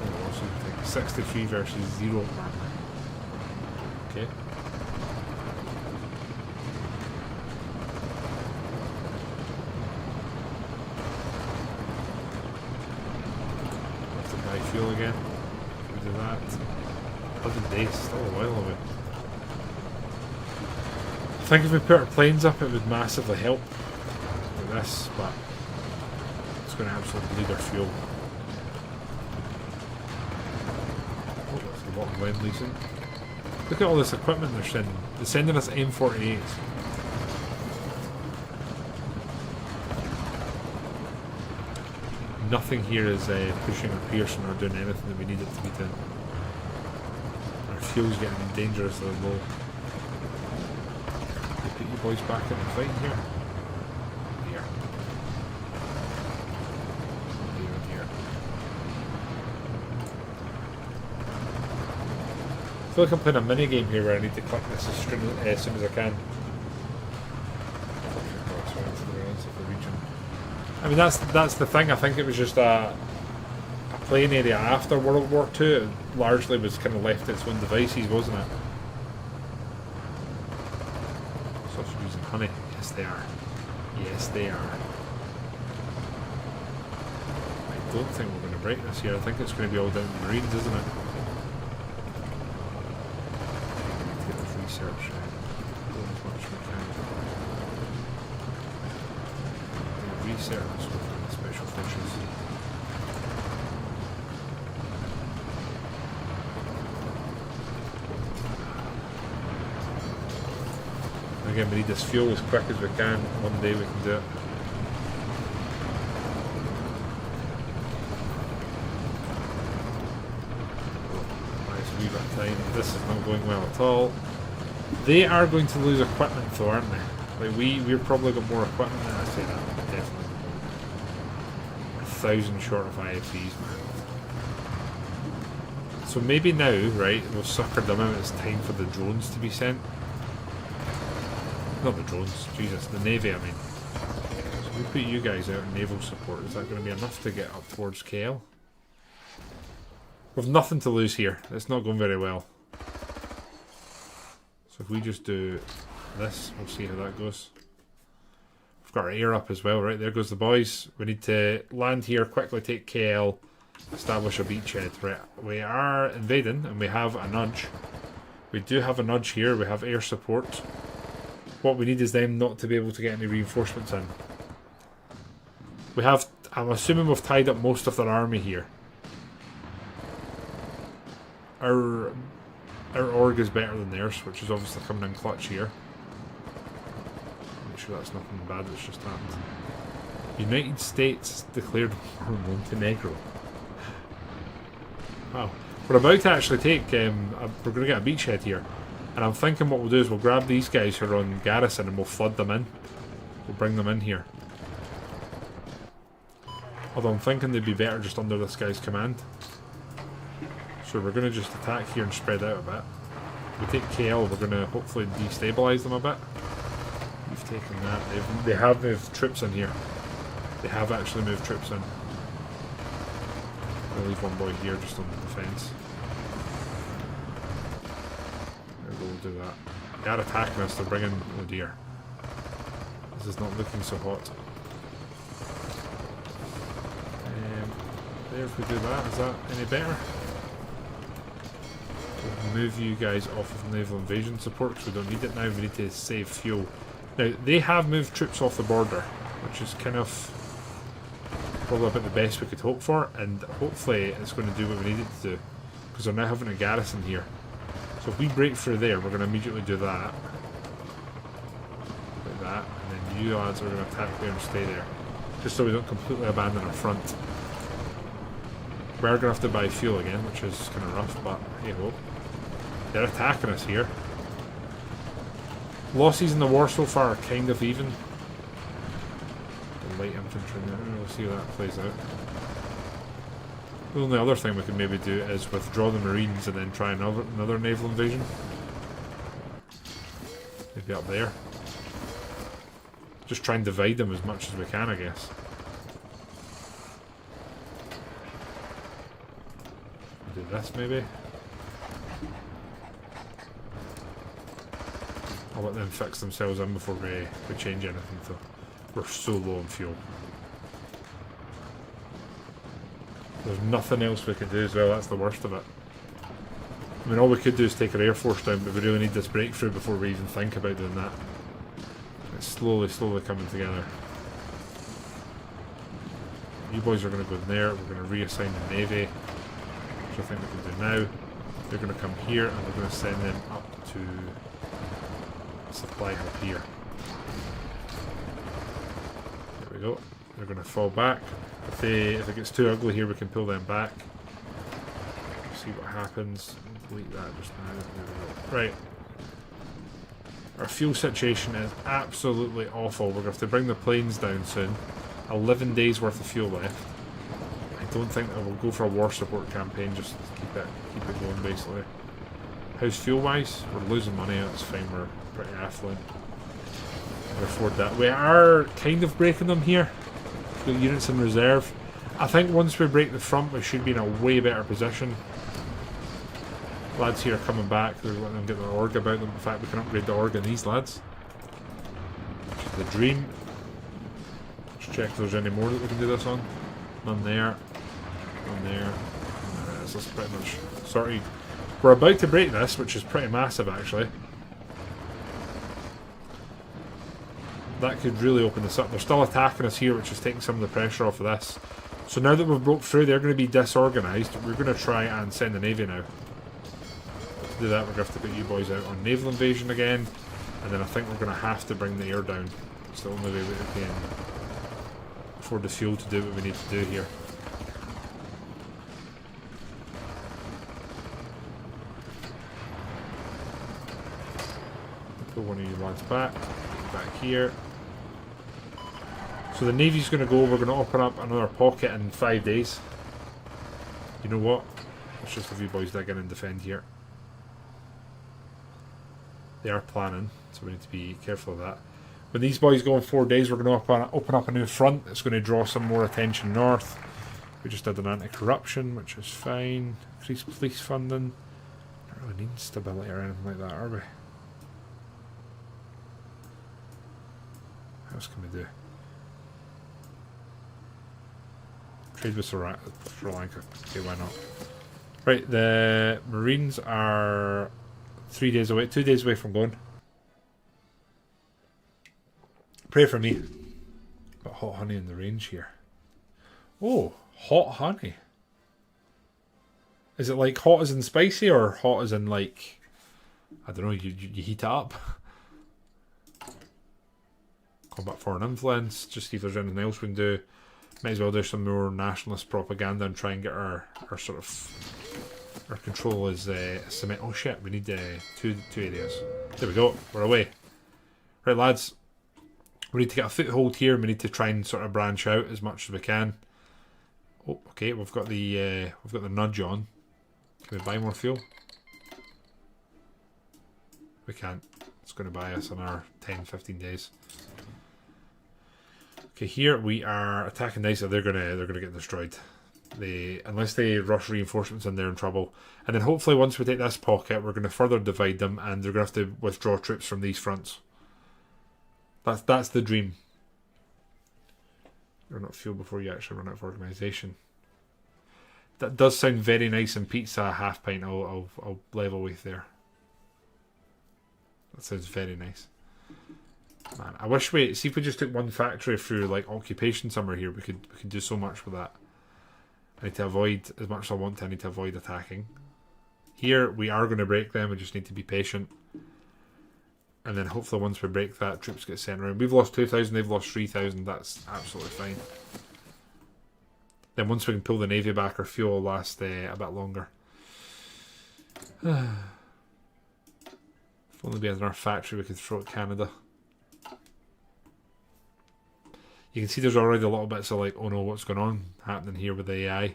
Oh, also take 63 versus 0. Okay. Have to buy fuel again. We do that. 11 days, still a while away. I think if we put our planes up it would massively help with this, but it's going to absolutely bleed our fuel. Oh, that's a lot of wind leasing. Look at all this equipment they're sending. They're sending us M48s. Nothing here is pushing or piercing or doing anything that we need it to be doing. Our fuel's getting dangerously low. You put you boys back in the fight here. Here. Here and here. I feel like I'm playing a mini game here where I need to click this as soon as I can. I mean, that's the thing. I think it was just a playing area after World War II. It largely was kind of left to its own devices, wasn't it? Sausage using honey. Yes, they are. Yes, they are. I don't think we're going to break this here. I think it's going to be all down to Marines, isn't it? Let's get this research going as much as we can. Research with special features. Again, we need this fuel as quick as we can. One day we can do it. Nice wee bit of time. This is not going well at all. They are going to lose equipment though, aren't they? Like we've probably got more equipment than I say that. Definitely. 1,000 short of IFEs, man. So maybe now, right, we've suckered them out. It's time for the drones to be sent. Not the drones, Jesus, the Navy, I mean. So we put you guys out in naval support. Is that going to be enough to get up towards KL? We've nothing to lose here. It's not going very well. So if we just do this, we'll see how that goes. We've got our air up as well, right? There goes the boys. We need to land here, quickly take KL, establish a beachhead. Right, we are invading and we have a nudge. We do have a nudge here. We have air support. What we need is them not to be able to get any reinforcements in. We have, I'm assuming we've tied up most of their army here. Our org is better than theirs, which is obviously coming in clutch here. Make sure that's nothing bad that's just happened. United States declared war on Montenegro. Wow. We're about to actually take, we're going to get a beachhead here. And I'm thinking what we'll do is we'll grab these guys who are on garrison and we'll flood them in. We'll bring them in here. Although I'm thinking they'd be better just under this guy's command. So we're going to just attack here and spread out a bit. If we take KL, we're going to hopefully destabilise them a bit. We've taken that. They have moved troops in here. They have actually moved troops in. I'll leave one boy here just on the defence. We'll do that. They are attacking us, they're bringing... oh dear. This is not looking so hot. there if we do that. Is that any better? We'll move you guys off of naval invasion support because we don't need it now. We need to save fuel. Now, they have moved troops off the border, which is kind of probably about the best we could hope for, and hopefully it's going to do what we need it to do, because they're now having a garrison here. So if we break through there, we're going to immediately do that. Like that, and then you lads are going to attack there and stay there, just so we don't completely abandon our front. We're going to have to buy fuel again, which is kind of rough, but hey ho. They're attacking us here. Losses in the war so far are kind of even. The light infantry there, we'll see how that plays out. The only other thing we could maybe do is withdraw the Marines and then try another naval invasion. Maybe up there. Just try and divide them as much as we can, I guess. Do this maybe. I'll let them fix themselves in before we change anything, though. We're so low on fuel. There's nothing else we can do as well, that's the worst of it. I mean, all we could do is take our air force down, but we really need this breakthrough before we even think about doing that. It's slowly coming together. You boys are going to go in there, we're going to reassign the navy, which I think we can do now. They're going to come here, and we're going to send them up to supply hub here. There we go. They're going to fall back. If it gets too ugly here, we can pull them back. See what happens. Delete that just now. There we go. Right. Our fuel situation is absolutely awful. We're going to have to bring the planes down soon. 11 days worth of fuel left. I don't think that we'll go for a war support campaign. Just keep it going basically. How's fuel wise? We're losing money. That's fine. We're pretty affluent. We can afford that. We are kind of breaking them here. We've got units in reserve. I think once we break the front, we should be in a way better position. Lads here are coming back. They're letting them get their org about them. In fact, we can upgrade the org on these lads, which is the dream. Let's check if there's any more that we can do this on. None there. None there. This is pretty much sorted. We're about to break this, which is pretty massive actually. That could really open this up. They're still attacking us here, which is taking some of the pressure off of this. So now that we've broke through, they're going to be disorganised. We're going to try and send the navy now. To do that, we're going to have to put you boys out on naval invasion again, and then I think we're going to have to bring the air down. It's the only way we can afford the fuel to do what we need to do here. Pull one of you lads back here. So the navy's going to go. We're going to open up another pocket in 5 days. You know what? Let's just have you boys dig in and defend here. They are planning, so we need to be careful of that. When these boys go in 4 days, we're going to open up a new front. It's going to draw some more attention north. We just did an anti-corruption, which is fine. Increase police funding. Don't really need stability or anything like that, are we? What else can we do? Trade with Sri Lanka. Okay, why not? Right, the Marines are 3 days away, 2 days away from going. Pray for me. Got hot honey in the range here. Oh, hot honey. Is it like hot as in spicy or hot as in like, I don't know, you heat it up? Combat foreign influence, just see if there's anything else we can do. Might as well do some more nationalist propaganda and try and get our sort of our control as cement. Oh shit, we need two areas. There we go, we're away. Right lads, we need to get a foothold here and we need to try and sort of branch out as much as we can. Oh, okay, we've got the nudge on. Can we buy more fuel? We can't. It's going to buy us in our 10-15 days. Okay, here we are attacking Nice. They're gonna get destroyed. Unless they rush reinforcements in, they're in trouble. And then hopefully once we take this pocket, we're gonna further divide them, and they're gonna have to withdraw troops from these fronts. That's the dream. You're not fuel before you actually run out of organisation. That does sound very nice in pizza, half pint. I'll level with there. That sounds very nice. Man, I wish see if we just took one factory through like occupation somewhere here. We could do so much with that. I need to avoid, as much as I want to, I need to avoid attacking. Here we are going to break them. We just need to be patient. And then hopefully once we break that, troops get sent around. We've lost 2,000, they've lost 3,000. That's absolutely fine. Then once we can pull the navy back, our fuel will last a bit longer. If only we had another factory we could throw at Canada. You can see there's already a little bits of like, oh no, what's going on happening here with the AI.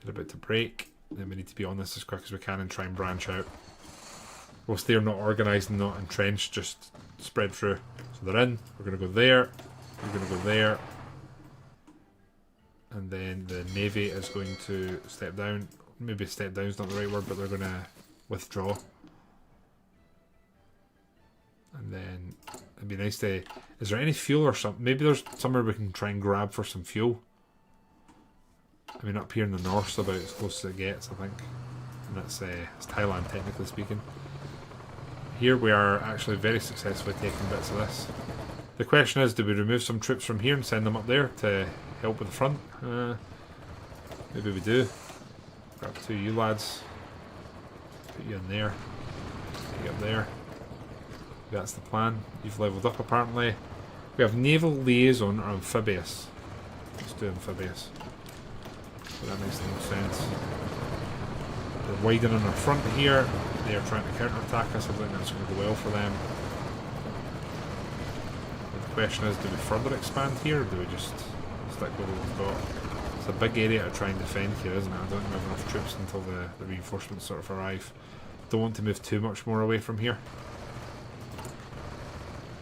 They're about to break. Then we need to be on this as quick as we can and try and branch out. Whilst they're not organised and not entrenched, just spread through. So they're in, we're going to go there, we're going to go there. And then the navy is going to step down. Maybe step down is not the right word, but they're going to withdraw. And then it'd be nice to... Is there any fuel or something? Maybe there's somewhere we can try and grab for some fuel. I mean, up here in the north's about as close as it gets, I think. And that's it's Thailand, technically speaking. Here we are actually very successfully taking bits of this. The question is, do we remove some troops from here and send them up there to help with the front? Maybe we do. Grab two of you lads. Put you in there. Put you up there. That's the plan. You've leveled up apparently. We have naval liaison or amphibious. Let's do amphibious. But that makes no sense. We're widening our front here. They are trying to counter-attack us. I think that's going to go well for them. But the question is, do we further expand here or do we just stick with what we've got? It's a big area to try and defend here, isn't it? I don't think we have enough troops until the reinforcements sort of arrive. Don't want to move too much more away from here.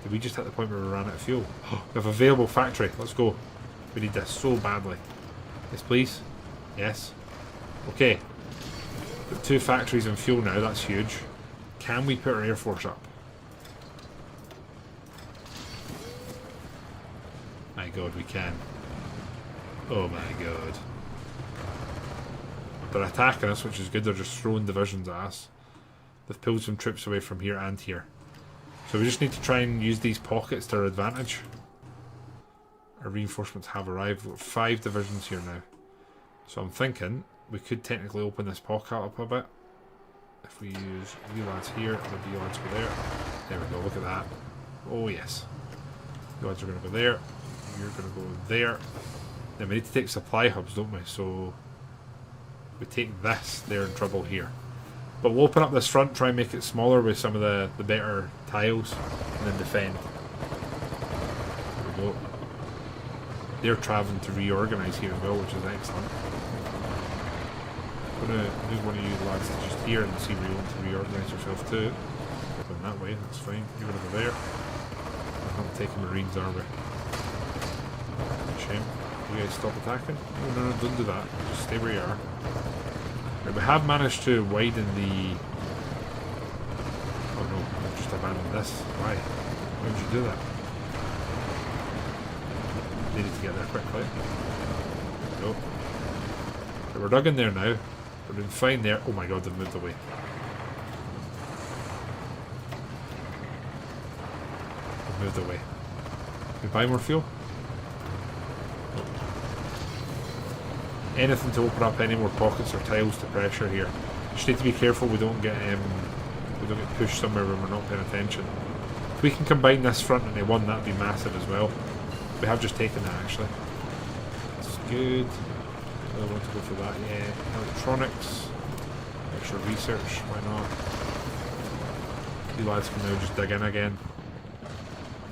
Did we just hit the point where we ran out of fuel? We have available factory. Let's go. We need this so badly. Yes, please. Yes. Okay. Got 2 factories and fuel now. That's huge. Can we put our air force up? My god, we can. Oh my god. They're attacking us, which is good. They're just throwing divisions at us. They've pulled some troops away from here and here. So we just need to try and use these pockets to our advantage. Our reinforcements have arrived. We've got 5 divisions here now. So I'm thinking we could technically open this pocket up a bit. If we use you lads here and the B lads go there. There we go, look at that. Oh yes. You lads are going to go there. You're going to go there. Then we need to take supply hubs, don't we? So if we take this, they're in trouble here. But we'll open up this front, try and make it smaller with some of the better tiles, and then defend. There we go. They're travelling to reorganise here as well, which is excellent. I'm going to move one of you lads to just here and see where you want to reorganise yourself too. Going that way, that's fine. You're going to go there. We're not taking Marines, are we? Shame. You guys stop attacking? No, don't do that. Just stay where you are. Right, we have managed to widen the... Oh no, I've just abandoned this. Why? Why would you do that? Needed to get there quickly. Nope. Right, we're dug in there now. We're doing fine there. Oh my god, they've moved away. They've moved away. Can we buy more fuel? Anything to open up any more pockets or tiles to pressure here. Just need to be careful we don't get pushed somewhere when we're not paying attention. If we can combine this front into one, that'd be massive as well. We have just taken that actually. That's good. I want to go for that. Yeah, electronics, extra research. Why not? You lads can now just dig in again.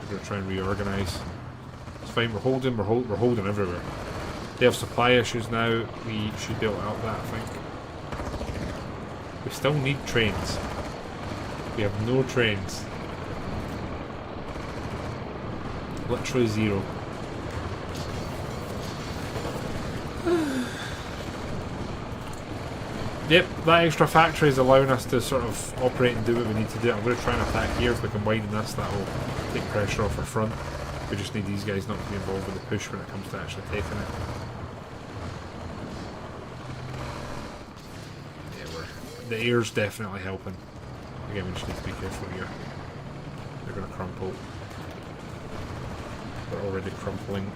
We're going to try and reorganise. It's fine. We're holding everywhere. They have supply issues now. We should be able to help that, I think. We still need trains. We have no trains. Literally 0. Yep, that extra factory is allowing us to sort of operate and do what we need to do. I'm going to try and attack here. If we can widen this, that will take pressure off our front. We just need these guys not to be involved with the push when it comes to actually taking it. the air's definitely helping. Again, we just need to be careful here. They're going to crumple. They're already crumpling.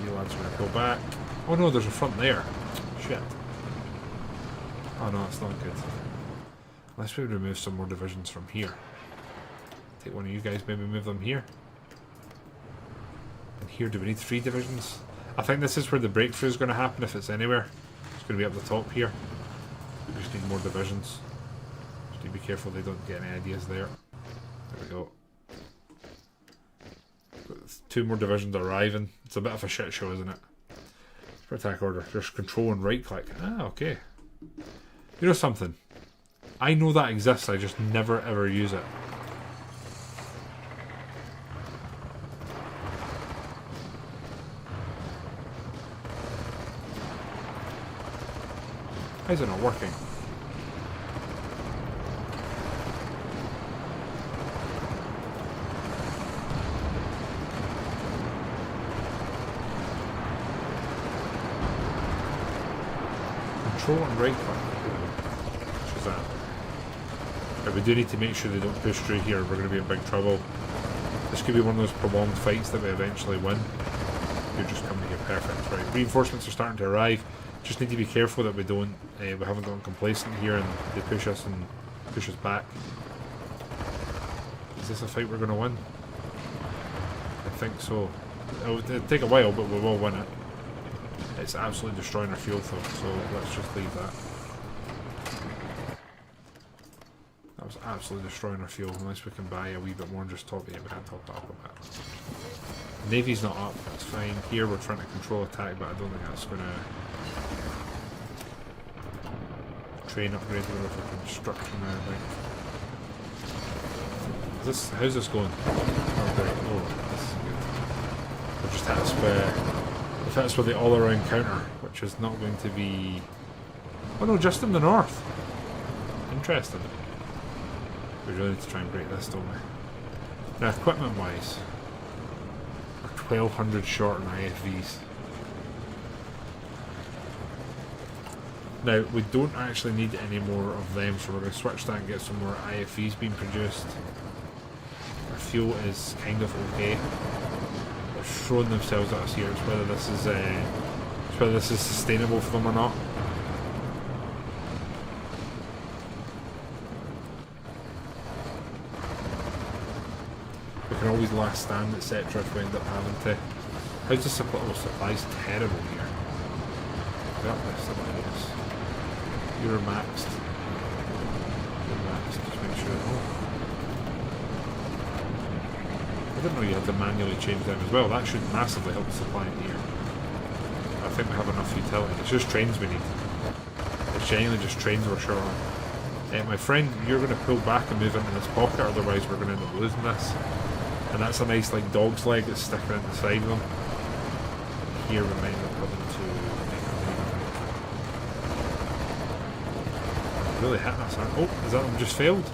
You lads are going to pull back. Oh no, there's a front there. Shit. Oh no, that's not good. Unless we remove some more divisions from here. Take one of you guys, maybe move them here. And here, do we need 3 divisions? I think this is where the breakthrough is going to happen if it's anywhere. It's going to be up the top here. We just need more divisions. Just need to be careful they don't get any ideas there. There we go. 2 more divisions arriving. It's a bit of a shit show, isn't it? For attack order. Just control and right click. Ah, okay. You know something? I know that exists, I just never ever use it. Why is it not working? Control and right click. Which is that? But we do need to make sure they don't push through here. We're going to be in big trouble. This could be one of those prolonged fights that we eventually win. You're just coming here perfect. Right, reinforcements are starting to arrive. Just need to be careful that we don't, we haven't gotten complacent here and they push us and push us back. Is this a fight we're going to win? I think so. It'll take a while, but we will win it. It's absolutely destroying our fuel though, so let's just leave that. That was absolutely destroying our fuel, unless we can buy a wee bit more and just top it. We can't top it up a bit. Navy's not up, that's fine. Here we're trying to control attack, but I don't think that's going to... Train upgrade or for construction, I think. How's this going? Oh, great. Oh, this is good. We'll just hit us with the all-around counter, which is not going to be... Oh no, just in the north. Interesting. We really need to try and break this, don't we? Now, equipment-wise, we're 1,200 short on IFVs. Now, we don't actually need any more of them, so we're going to switch that and get some more IFVs being produced. Our fuel is kind of okay. They're throwing themselves at us here. It's whether this is sustainable for them or not. We can always last stand, etc. if we end up having to. How's the supply? Oh, supply's terrible here. Got this, yes. You're maxed. You're maxed, just make sure. Oh. I didn't know you had to manually change them as well. That should massively help the supply in here. I think we have enough utility. It's just trains we need. It's genuinely just trains we're short on. My friend, you're going to pull back and move into this pocket, otherwise we're going to end up losing this. And that's a nice like dog's leg that's sticking out the side of them. Here we might end up having to... really hitting us, aren't they? Oh, is that them just failed?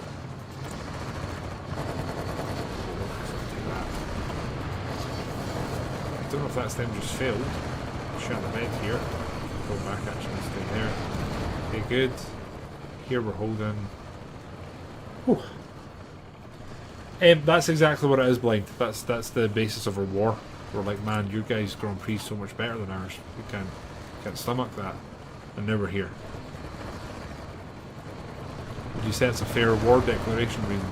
I don't know if that's them just failed. Shut the bed here. Go back actually, stay there. Okay, good. Here we're holding. Whew. That's exactly what it is, Blind. That's the basis of our war. We're like, man, your guys' Grand Prix so much better than ours. We can't stomach that. And now we're here. Would you say it's a fair war declaration reason?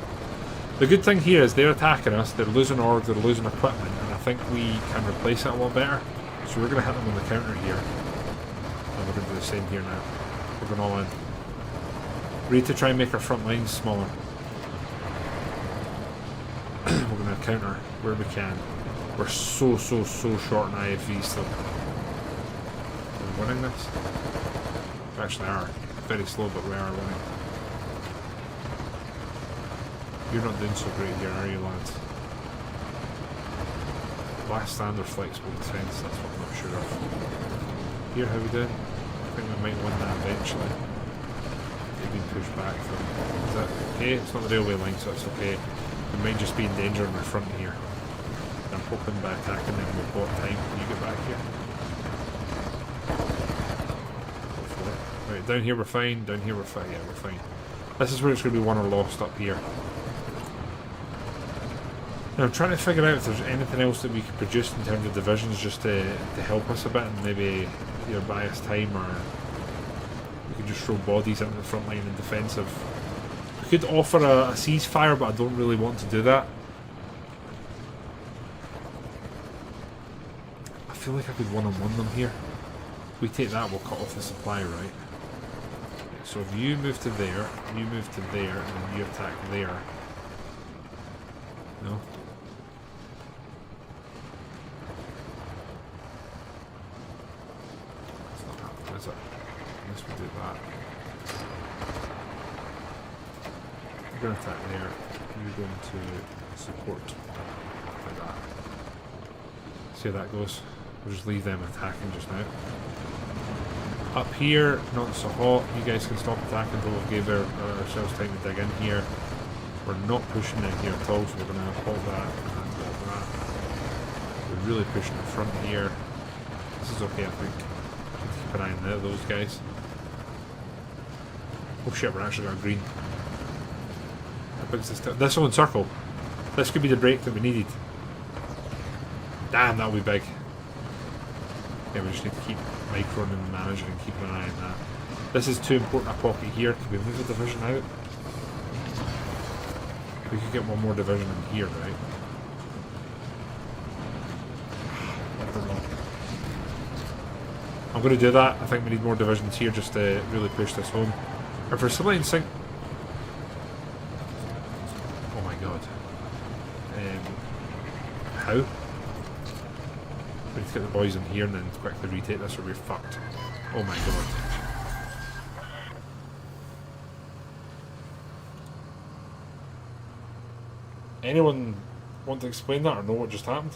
The good thing here is they're attacking us, they're losing org, they're losing equipment, and I think we can replace it a lot better. So we're going to hit them on the counter here. And we're going to do the same here now. We're going all in. We need to try and make our front lines smaller. We're going to counter where we can. We're so short on IFV still. We're winning this? We actually are. Very slow, but we are winning. You're not doing so great here, are you, lads? Last stand or flexible defence, that's what I'm not sure of. Here, how we doing? I think we might win that eventually. They've been pushed back from... Is that okay? It's not the railway line, so it's okay. We might just be in danger in our front here. I'm hoping by attacking them we've bought time. Can you get back here? Hopefully. Right, Right, down here we're fine. Down here we're fine. Yeah, we're fine. This is where it's going to be won or lost up here. Now I'm trying to figure out if there's anything else that we could produce in terms of divisions just to help us a bit and maybe either buy us time or we could just throw bodies into the front line and defensive. We could offer a ceasefire, but I don't really want to do that. I feel like I could one-on-one them here. If we take that, we'll cut off the supply, right? So if you move to there, you move to there, and then you attack there. No? That's not happening, is it? Unless we do that. You're going to attack there. You're going to support like that. See how that goes. We'll just leave them attacking just now. Up here, not so hot. You guys can stop attacking until we've gave ourselves time to dig in here. We're not pushing in here at all, so we're going to hold that and hold that. We're really pushing in front here. This is okay, I think. Keep an eye on those guys. Oh shit, we're actually got green. This will encircle. This could be the break that we needed. Damn, that'll be big. Yeah, we just need to keep microing and managing and keeping an eye on that. This is too important a pocket here. Can we move a division out? We could get one more division in here, right? I don't know. I'm going to do that. I think we need more divisions here just to really push this home. Our facility in Sing... Oh my god. How? We need to get the boys in here and then quickly retake this or we're fucked. Oh my god. Anyone want to explain that or know what just happened?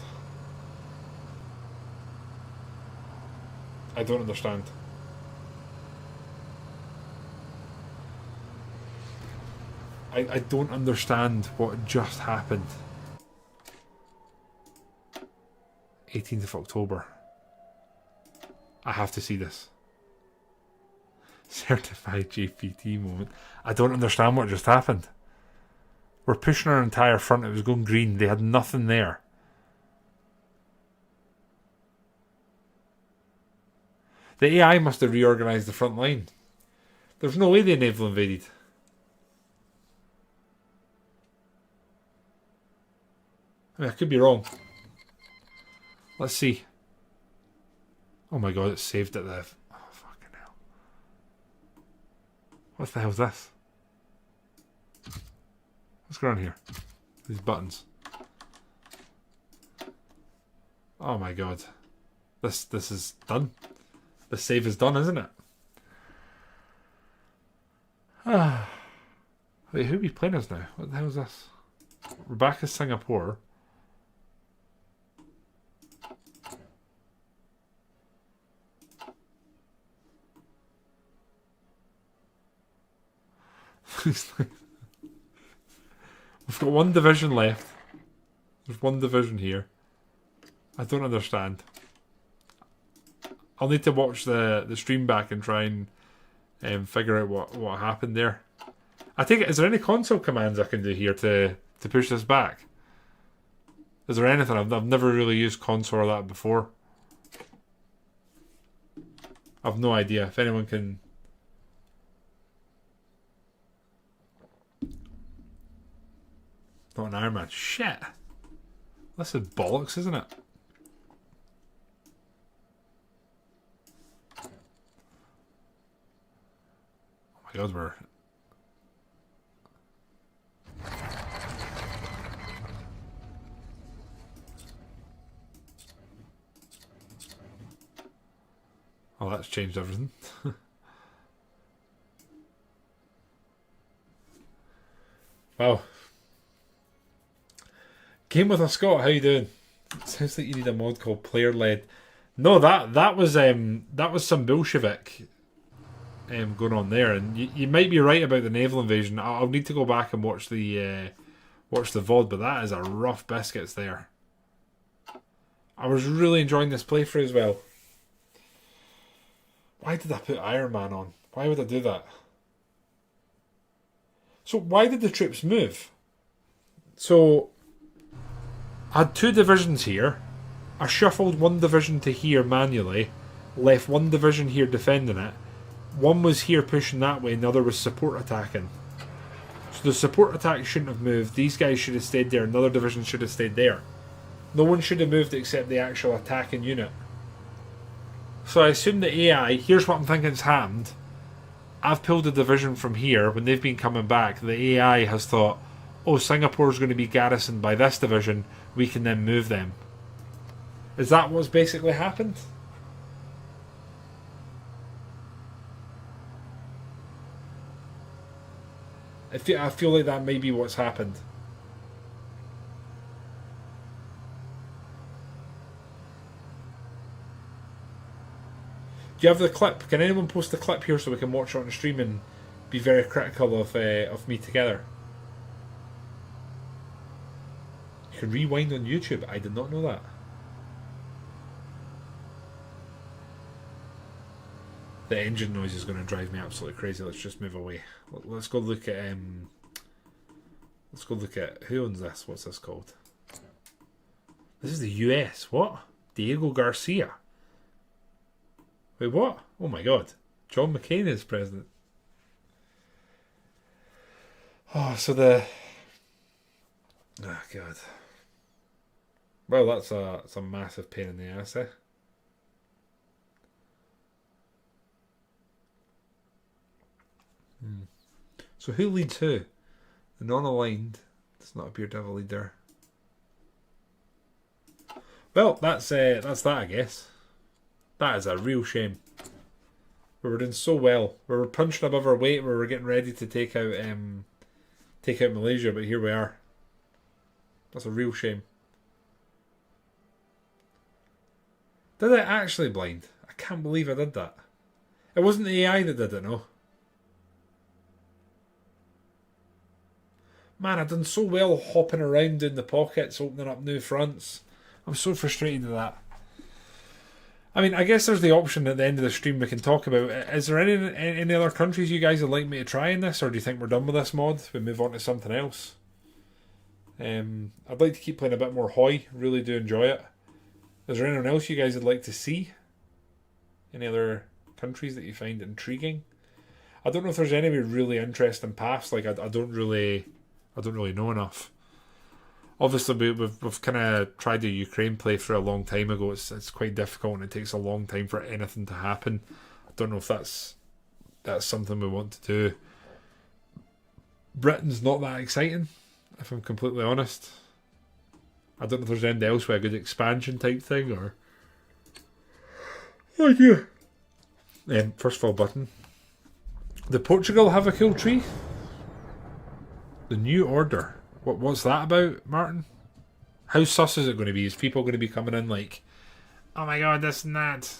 I don't understand. I don't understand what just happened. 18th of October. I have to see this. Certified JPT moment. I don't understand what just happened. We're pushing our entire front. It was going green. They had nothing there. The AI must have reorganised the front line. There's no way the naval invaded. I mean, I could be wrong. Let's see. Oh my god, it's saved at the... Oh, fucking hell. What the hell is this? What's going on here? These buttons. Oh my god. This is done. The save is done, isn't it? Ah. Wait, who are we playing as now? What the hell is this? We're back as Singapore. We've got one division left. There's one division here. I don't understand. I'll need to watch the stream back and try and figure out what happened there. I take it, is there any console commands I can do here to push this back? Is there anything? I've never really used console or that before. I've no idea. If anyone can... Not an Iron Man. Shit. This is bollocks, isn't it? Oh my god, we're... Oh, that's changed everything. Wow. Game with a Scott, how you doing? Sounds like you need a mod called Player Led. No, that was some Bolshevik going on there, and you might be right about the naval invasion. I'll need to go back and watch the VOD, but that is a rough biscuits there. I was really enjoying this playthrough as well. Why did I put Iron Man on? Why would I do that? So why did the troops move? So I had 2 divisions here. I shuffled 1 division to here manually, left 1 division here defending it. 1 was here pushing that way and the other was support attacking. So the support attack shouldn't have moved. These guys should have stayed there. Another division should have stayed there. No one should have moved except the actual attacking unit. So I assume the AI, here's what I'm thinking has happened. I've pulled a division from here. When they've been coming back, the AI has thought, oh, Singapore's going to be garrisoned by this division. We can then move them. Is that what's basically happened? I feel like that may be what's happened. Do you have the clip? Can anyone post the clip here so we can watch it on the stream and be very critical of me together? You can rewind on YouTube. I did not know that. The engine noise is going to drive me absolutely crazy. Let's just move away. Let's go look at who owns this. What's this called? This is the US. What? Diego Garcia. Wait, what? Oh my god. John McCain is president. Oh, so the... Oh god. Well, that's a massive pain in the ass, eh? So who leads who? The non-aligned does not appear to have a leader. Well, that's that, I guess. That is a real shame. We were doing so well. We were punching above our weight. We were getting ready to take out Malaysia, but here we are. That's a real shame. Did I actually blind? I can't believe I did that. It wasn't the AI that did it, no. Man, I've done so well hopping around in the pockets, opening up new fronts. I'm so frustrated with that. I mean, I guess there's the option at the end of the stream we can talk about. Is there any other countries you guys would like me to try in this, or do you think we're done with this mod? We move on to something else. I'd like to keep playing a bit more Hoi. Really do enjoy it. Is there anyone else you guys would like to see? Any other countries that you find intriguing? I don't know if there's any really interesting paths. Like I don't really know enough. Obviously, we've kind of tried the Ukraine playthrough a long time ago. It's quite difficult and it takes a long time for anything to happen. I don't know if that's something we want to do. Britain's not that exciting, if I'm completely honest. I don't know if there's anything else with a good expansion type thing or... Oh yeah. First of all, button. Did Portugal have a cool tree? The New Order. What's that about, Martin? How sus is it going to be? Is people going to be coming in like, oh my god, this and that?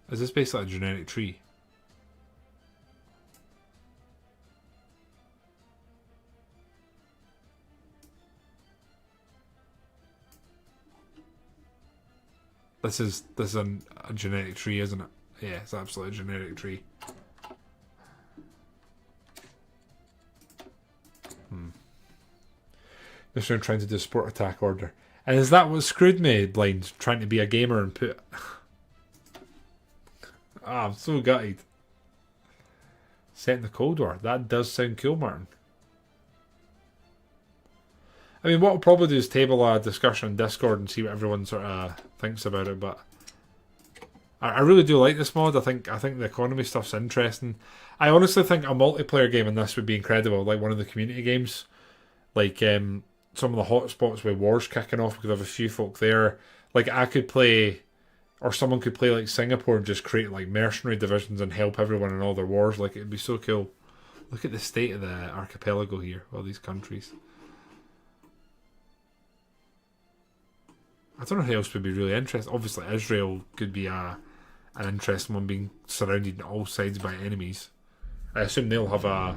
Is this basically a genetic tree? This is a genetic tree, isn't it? Yeah, it's absolutely a genetic tree. This round trying to do support attack order. And is that what screwed me, Blind? Trying to be a gamer and put... I'm so gutted. Set in the Cold War. That does sound cool, Martin. I mean, what I'll probably do is table a discussion on Discord and see what everyone sort of thinks about it, but... I really do like this mod. I think the economy stuff's interesting. I honestly think a multiplayer game in this would be incredible, like one of the community games. Like, some of the hotspots with wars kicking off, we could have a few folk there. Like, I could play, or someone could play like Singapore and just create like mercenary divisions and help everyone in all their wars. Like, it'd be so cool. Look at the state of the archipelago here, all these countries. I don't know who else would be really interesting. Obviously, Israel could be an interesting one, being surrounded on all sides by enemies. I assume they'll have a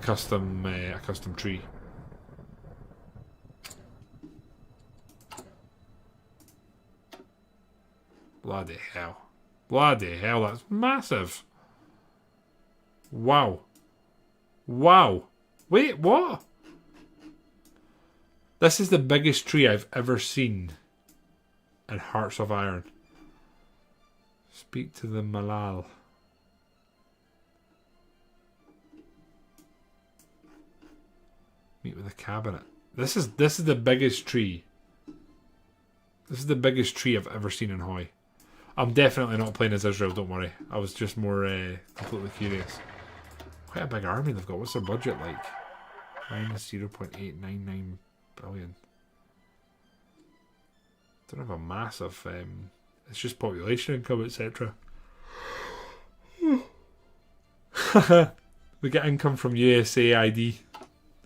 custom tree. Bloody hell. Bloody hell, that's massive. Wow. Wow. Wait, what? This is the biggest tree I've ever seen in Hearts of Iron. Speak to the Malal. Meet with the cabinet. This is the biggest tree. This is the biggest tree I've ever seen in Hoy. I'm definitely not playing as Israel, don't worry. I was just more completely curious. Quite a big army they've got. What's their budget like? Minus 0.899 billion. Don't have a massive... it's just population income, etc. We get income from USAID.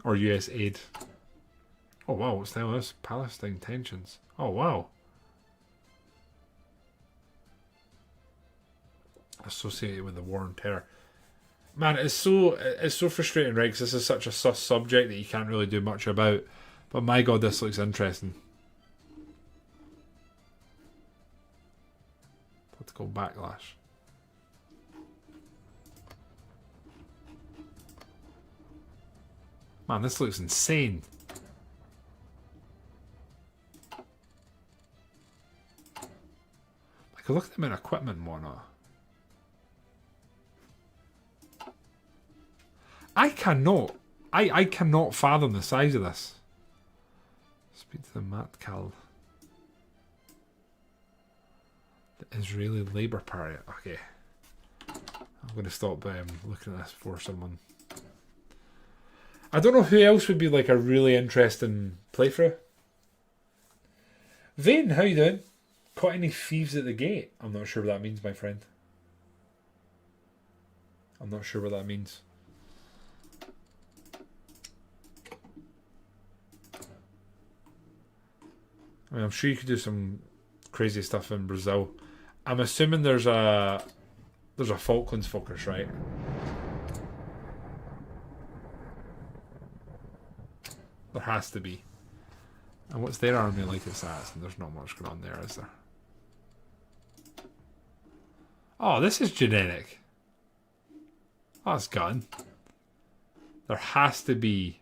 Or USAID. Oh wow, what's the hell is this? Palestine tensions. Oh wow. Associated with the war on terror. Man, it's so frustrating, right? Because this is such a sus subject that you can't really do much about. But my god, this looks interesting. Political backlash. Man, this looks insane. Like, look at the amount of equipment and whatnot. I cannot fathom the size of this. Speak to the Matkal. The Israeli Labour Party. Okay. I'm going to stop looking at this for someone. I don't know who else would be like a really interesting playthrough. Vane, how you doing? Caught any thieves at the gate? I'm not sure what that means, my friend. I'm not sure what that means. I mean, I'm sure you could do some crazy stuff in Brazil. I'm assuming there's a Falklands focus, right? There has to be. And what's their army like at SAS? And there's not much going on there, is there? Oh, this is genetic. Oh, it's gone. There has to be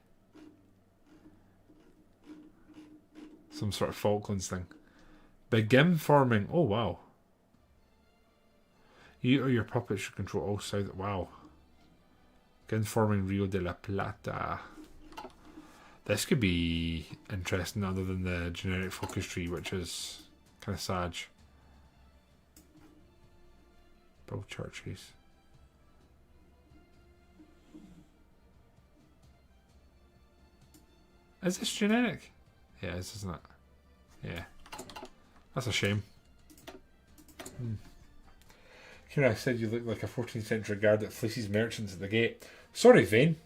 some sort of Falklands thing. Begin forming. Oh, wow. You or your puppets should control all south. Wow. Begin forming Rio de la Plata. This could be interesting other than the generic focus tree, which is kind of sad. Build churches. Is this generic? Yeah, it is, isn't it? Yeah. That's a shame. Kira said you look like a 14th century guard that fleeces merchants at the gate. Sorry, Vane.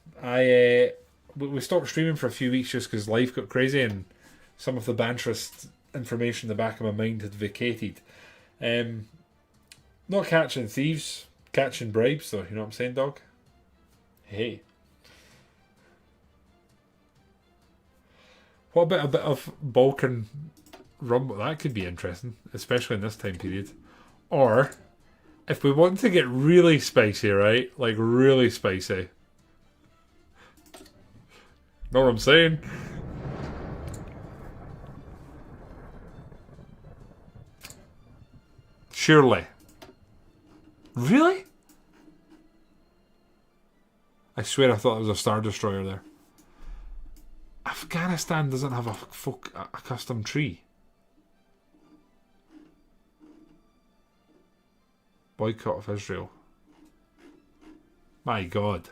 We stopped streaming for a few weeks just because life got crazy and some of the banterous information in the back of my mind had vacated. Not catching thieves, catching bribes though, you know what I'm saying, dog? Hey. What about a bit of Balkan rum? That could be interesting, especially in this time period. Or, if we want to get really spicy, right? Like really spicy. Know what I'm saying? Surely. Really? I swear I thought there was a Star Destroyer there. Afghanistan doesn't have a custom tree. Boycott of Israel. My God.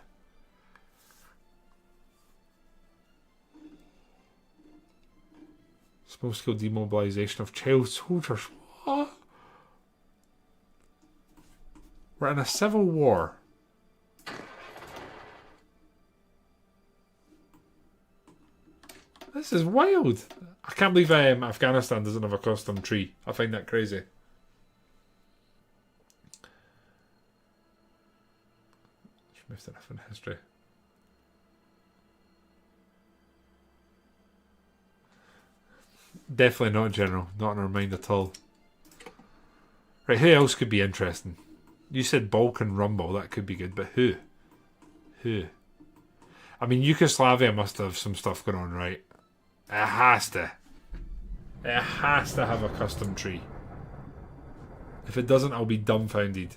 Small-scale demobilization of child soldiers. What? We're in a civil war. This is wild. I can't believe Afghanistan doesn't have a custom tree. I find that crazy. Just missed enough in history. Definitely not general. Not in our mind at all. Right, who else could be interesting? You said Balkan Rumble, that could be good, but who? Who? I mean, Yugoslavia must have some stuff going on, right? It has to. It has to have a custom tree. If it doesn't, I'll be dumbfounded.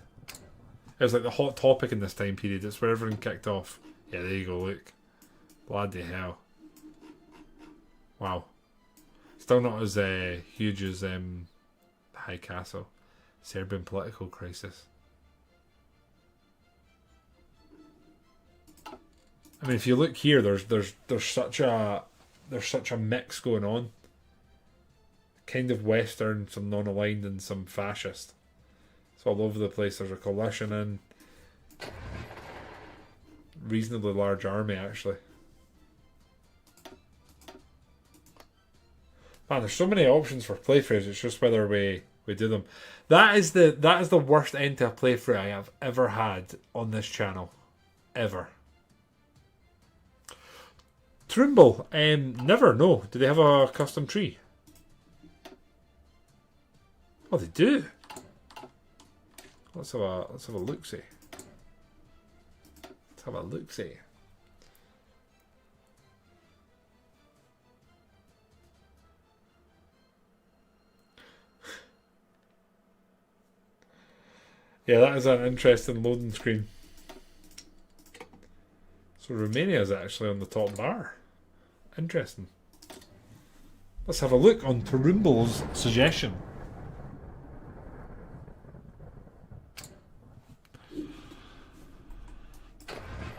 It was like the hot topic in this time period. It's where everything kicked off. Yeah, there you go, look. Bloody hell. Wow. Still not as huge as High Castle. Serbian political crisis. I mean, if you look here, there's such a mix going on. Kind of Western, some non-aligned, and some fascist. It's all over the place. There's a coalition in. Reasonably large army, actually. Man, there's so many options for playthroughs. It's just whether we do them. That is the worst end to a playthrough I have ever had on this channel, ever. Trimble, never. No, do they have a custom tree? Oh, they do. Let's have a look-see. Let's have a look-see. Yeah, that is an interesting loading screen. So Romania is actually on the top bar. Interesting. Let's have a look on Trimble's suggestion.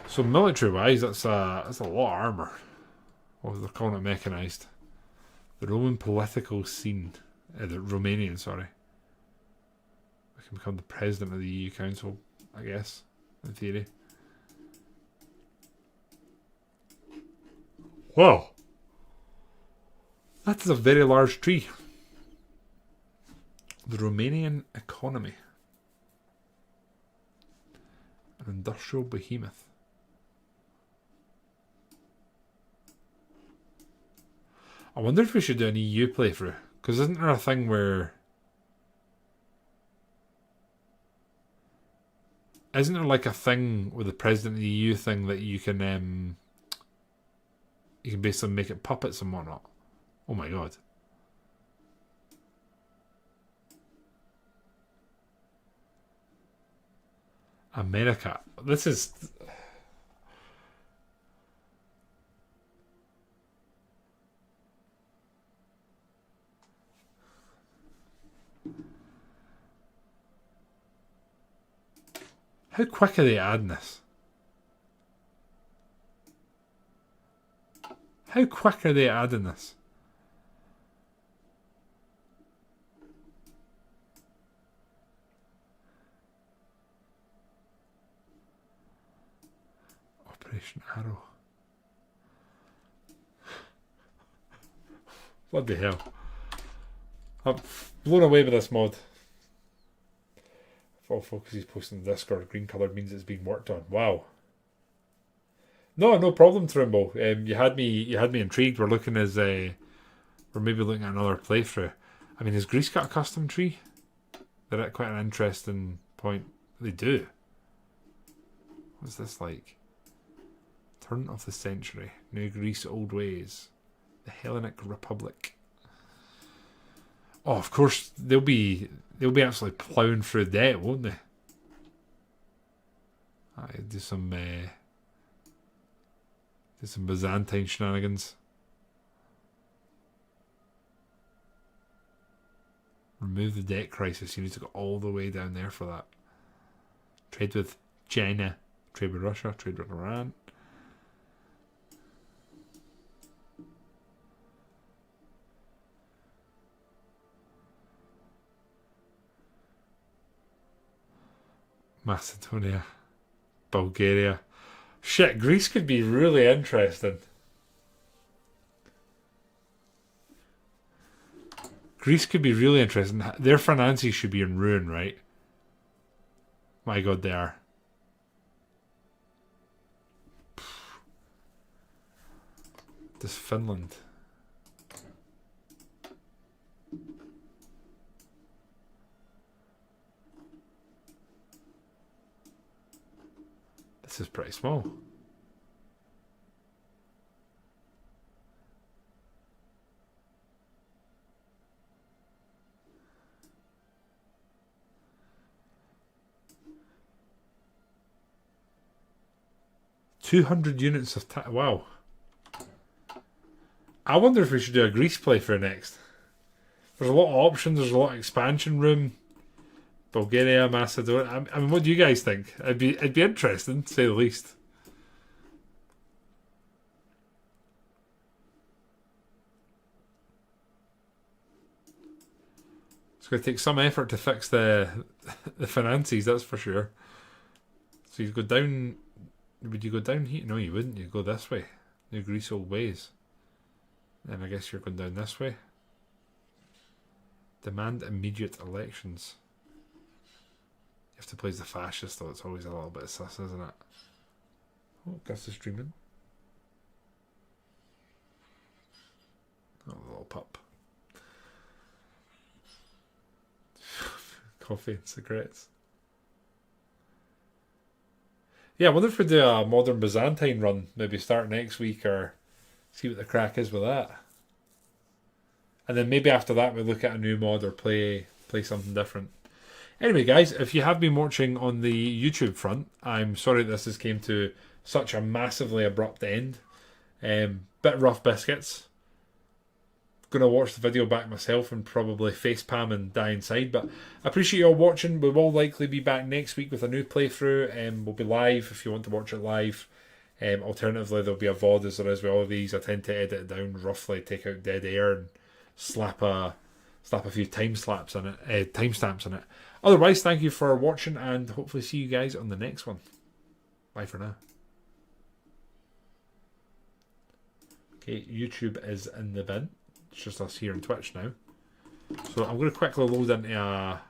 So military-wise, that's a lot of armour. What they're calling it, mechanised. The Roman political scene, the Romanian, sorry. I can become the president of the EU Council, I guess, in theory. Wow, that is a very large tree. The Romanian economy, an industrial behemoth. I wonder if we should do an EU playthrough, because isn't there a thing where... Isn't there like a thing with the President of the EU thing that you can basically make it puppets and whatnot? Oh my god. America. This is... How quick are they adding this? How quick are they adding this? Operation Arrow. Bloody hell. I'm blown away by this mod. If all focus is posting the Discord, green coloured means it's being worked on. Wow. No problem, Trimble. You had me intrigued. We're looking as we're maybe looking at another playthrough. I mean, has Greece got a custom tree? They're at quite an interesting point. They do. What's this like? Turn of the century. New Greece, old ways. The Hellenic Republic. Oh, of course they'll be absolutely ploughing through debt, won't they? Do some Byzantine shenanigans. Remove the debt crisis. You need to go all the way down there for that. Trade with China. Trade with Russia. Trade with Iran. Macedonia. Bulgaria. Shit, Greece could be really interesting. Greece could be really interesting. Their finances should be in ruin, right? My god, they are. This Finland. This is pretty small. $200 units of wow. I wonder if we should do a Greece playthrough next. There's a lot of options. There's a lot of expansion room. Bulgaria, Macedonia. I mean, what do you guys think? It'd be interesting, to say the least. It's going to take some effort to fix the finances, that's for sure. So you go down. Would you go down here? No, you wouldn't. You'd go this way. New Greece old ways. And I guess you're going down this way. Demand immediate elections. You have to play as the fascist, though. It's always a little bit sus, isn't it? Oh, Gus is streaming. Oh, little pup. Coffee and cigarettes. Yeah, I wonder if we do a modern Byzantine run, maybe start next week, or see what the crack is with that. And then maybe after that we look at a new mod or play something different. Anyway, guys, if you have been watching on the YouTube front, I'm sorry this has came to such a massively abrupt end. Bit rough biscuits. Gonna watch the video back myself and probably facepalm and die inside, but I appreciate you all watching. We will likely be back next week with a new playthrough. We'll be live if you want to watch it live. Alternatively, there'll be a VOD as there is with all of these. I tend to edit it down roughly, take out dead air, and slap a few timestamps in it. Otherwise, thank you for watching, and hopefully see you guys on the next one. Bye for now. Okay, YouTube is in the bin. It's just us here on Twitch now. So I'm going to quickly load into a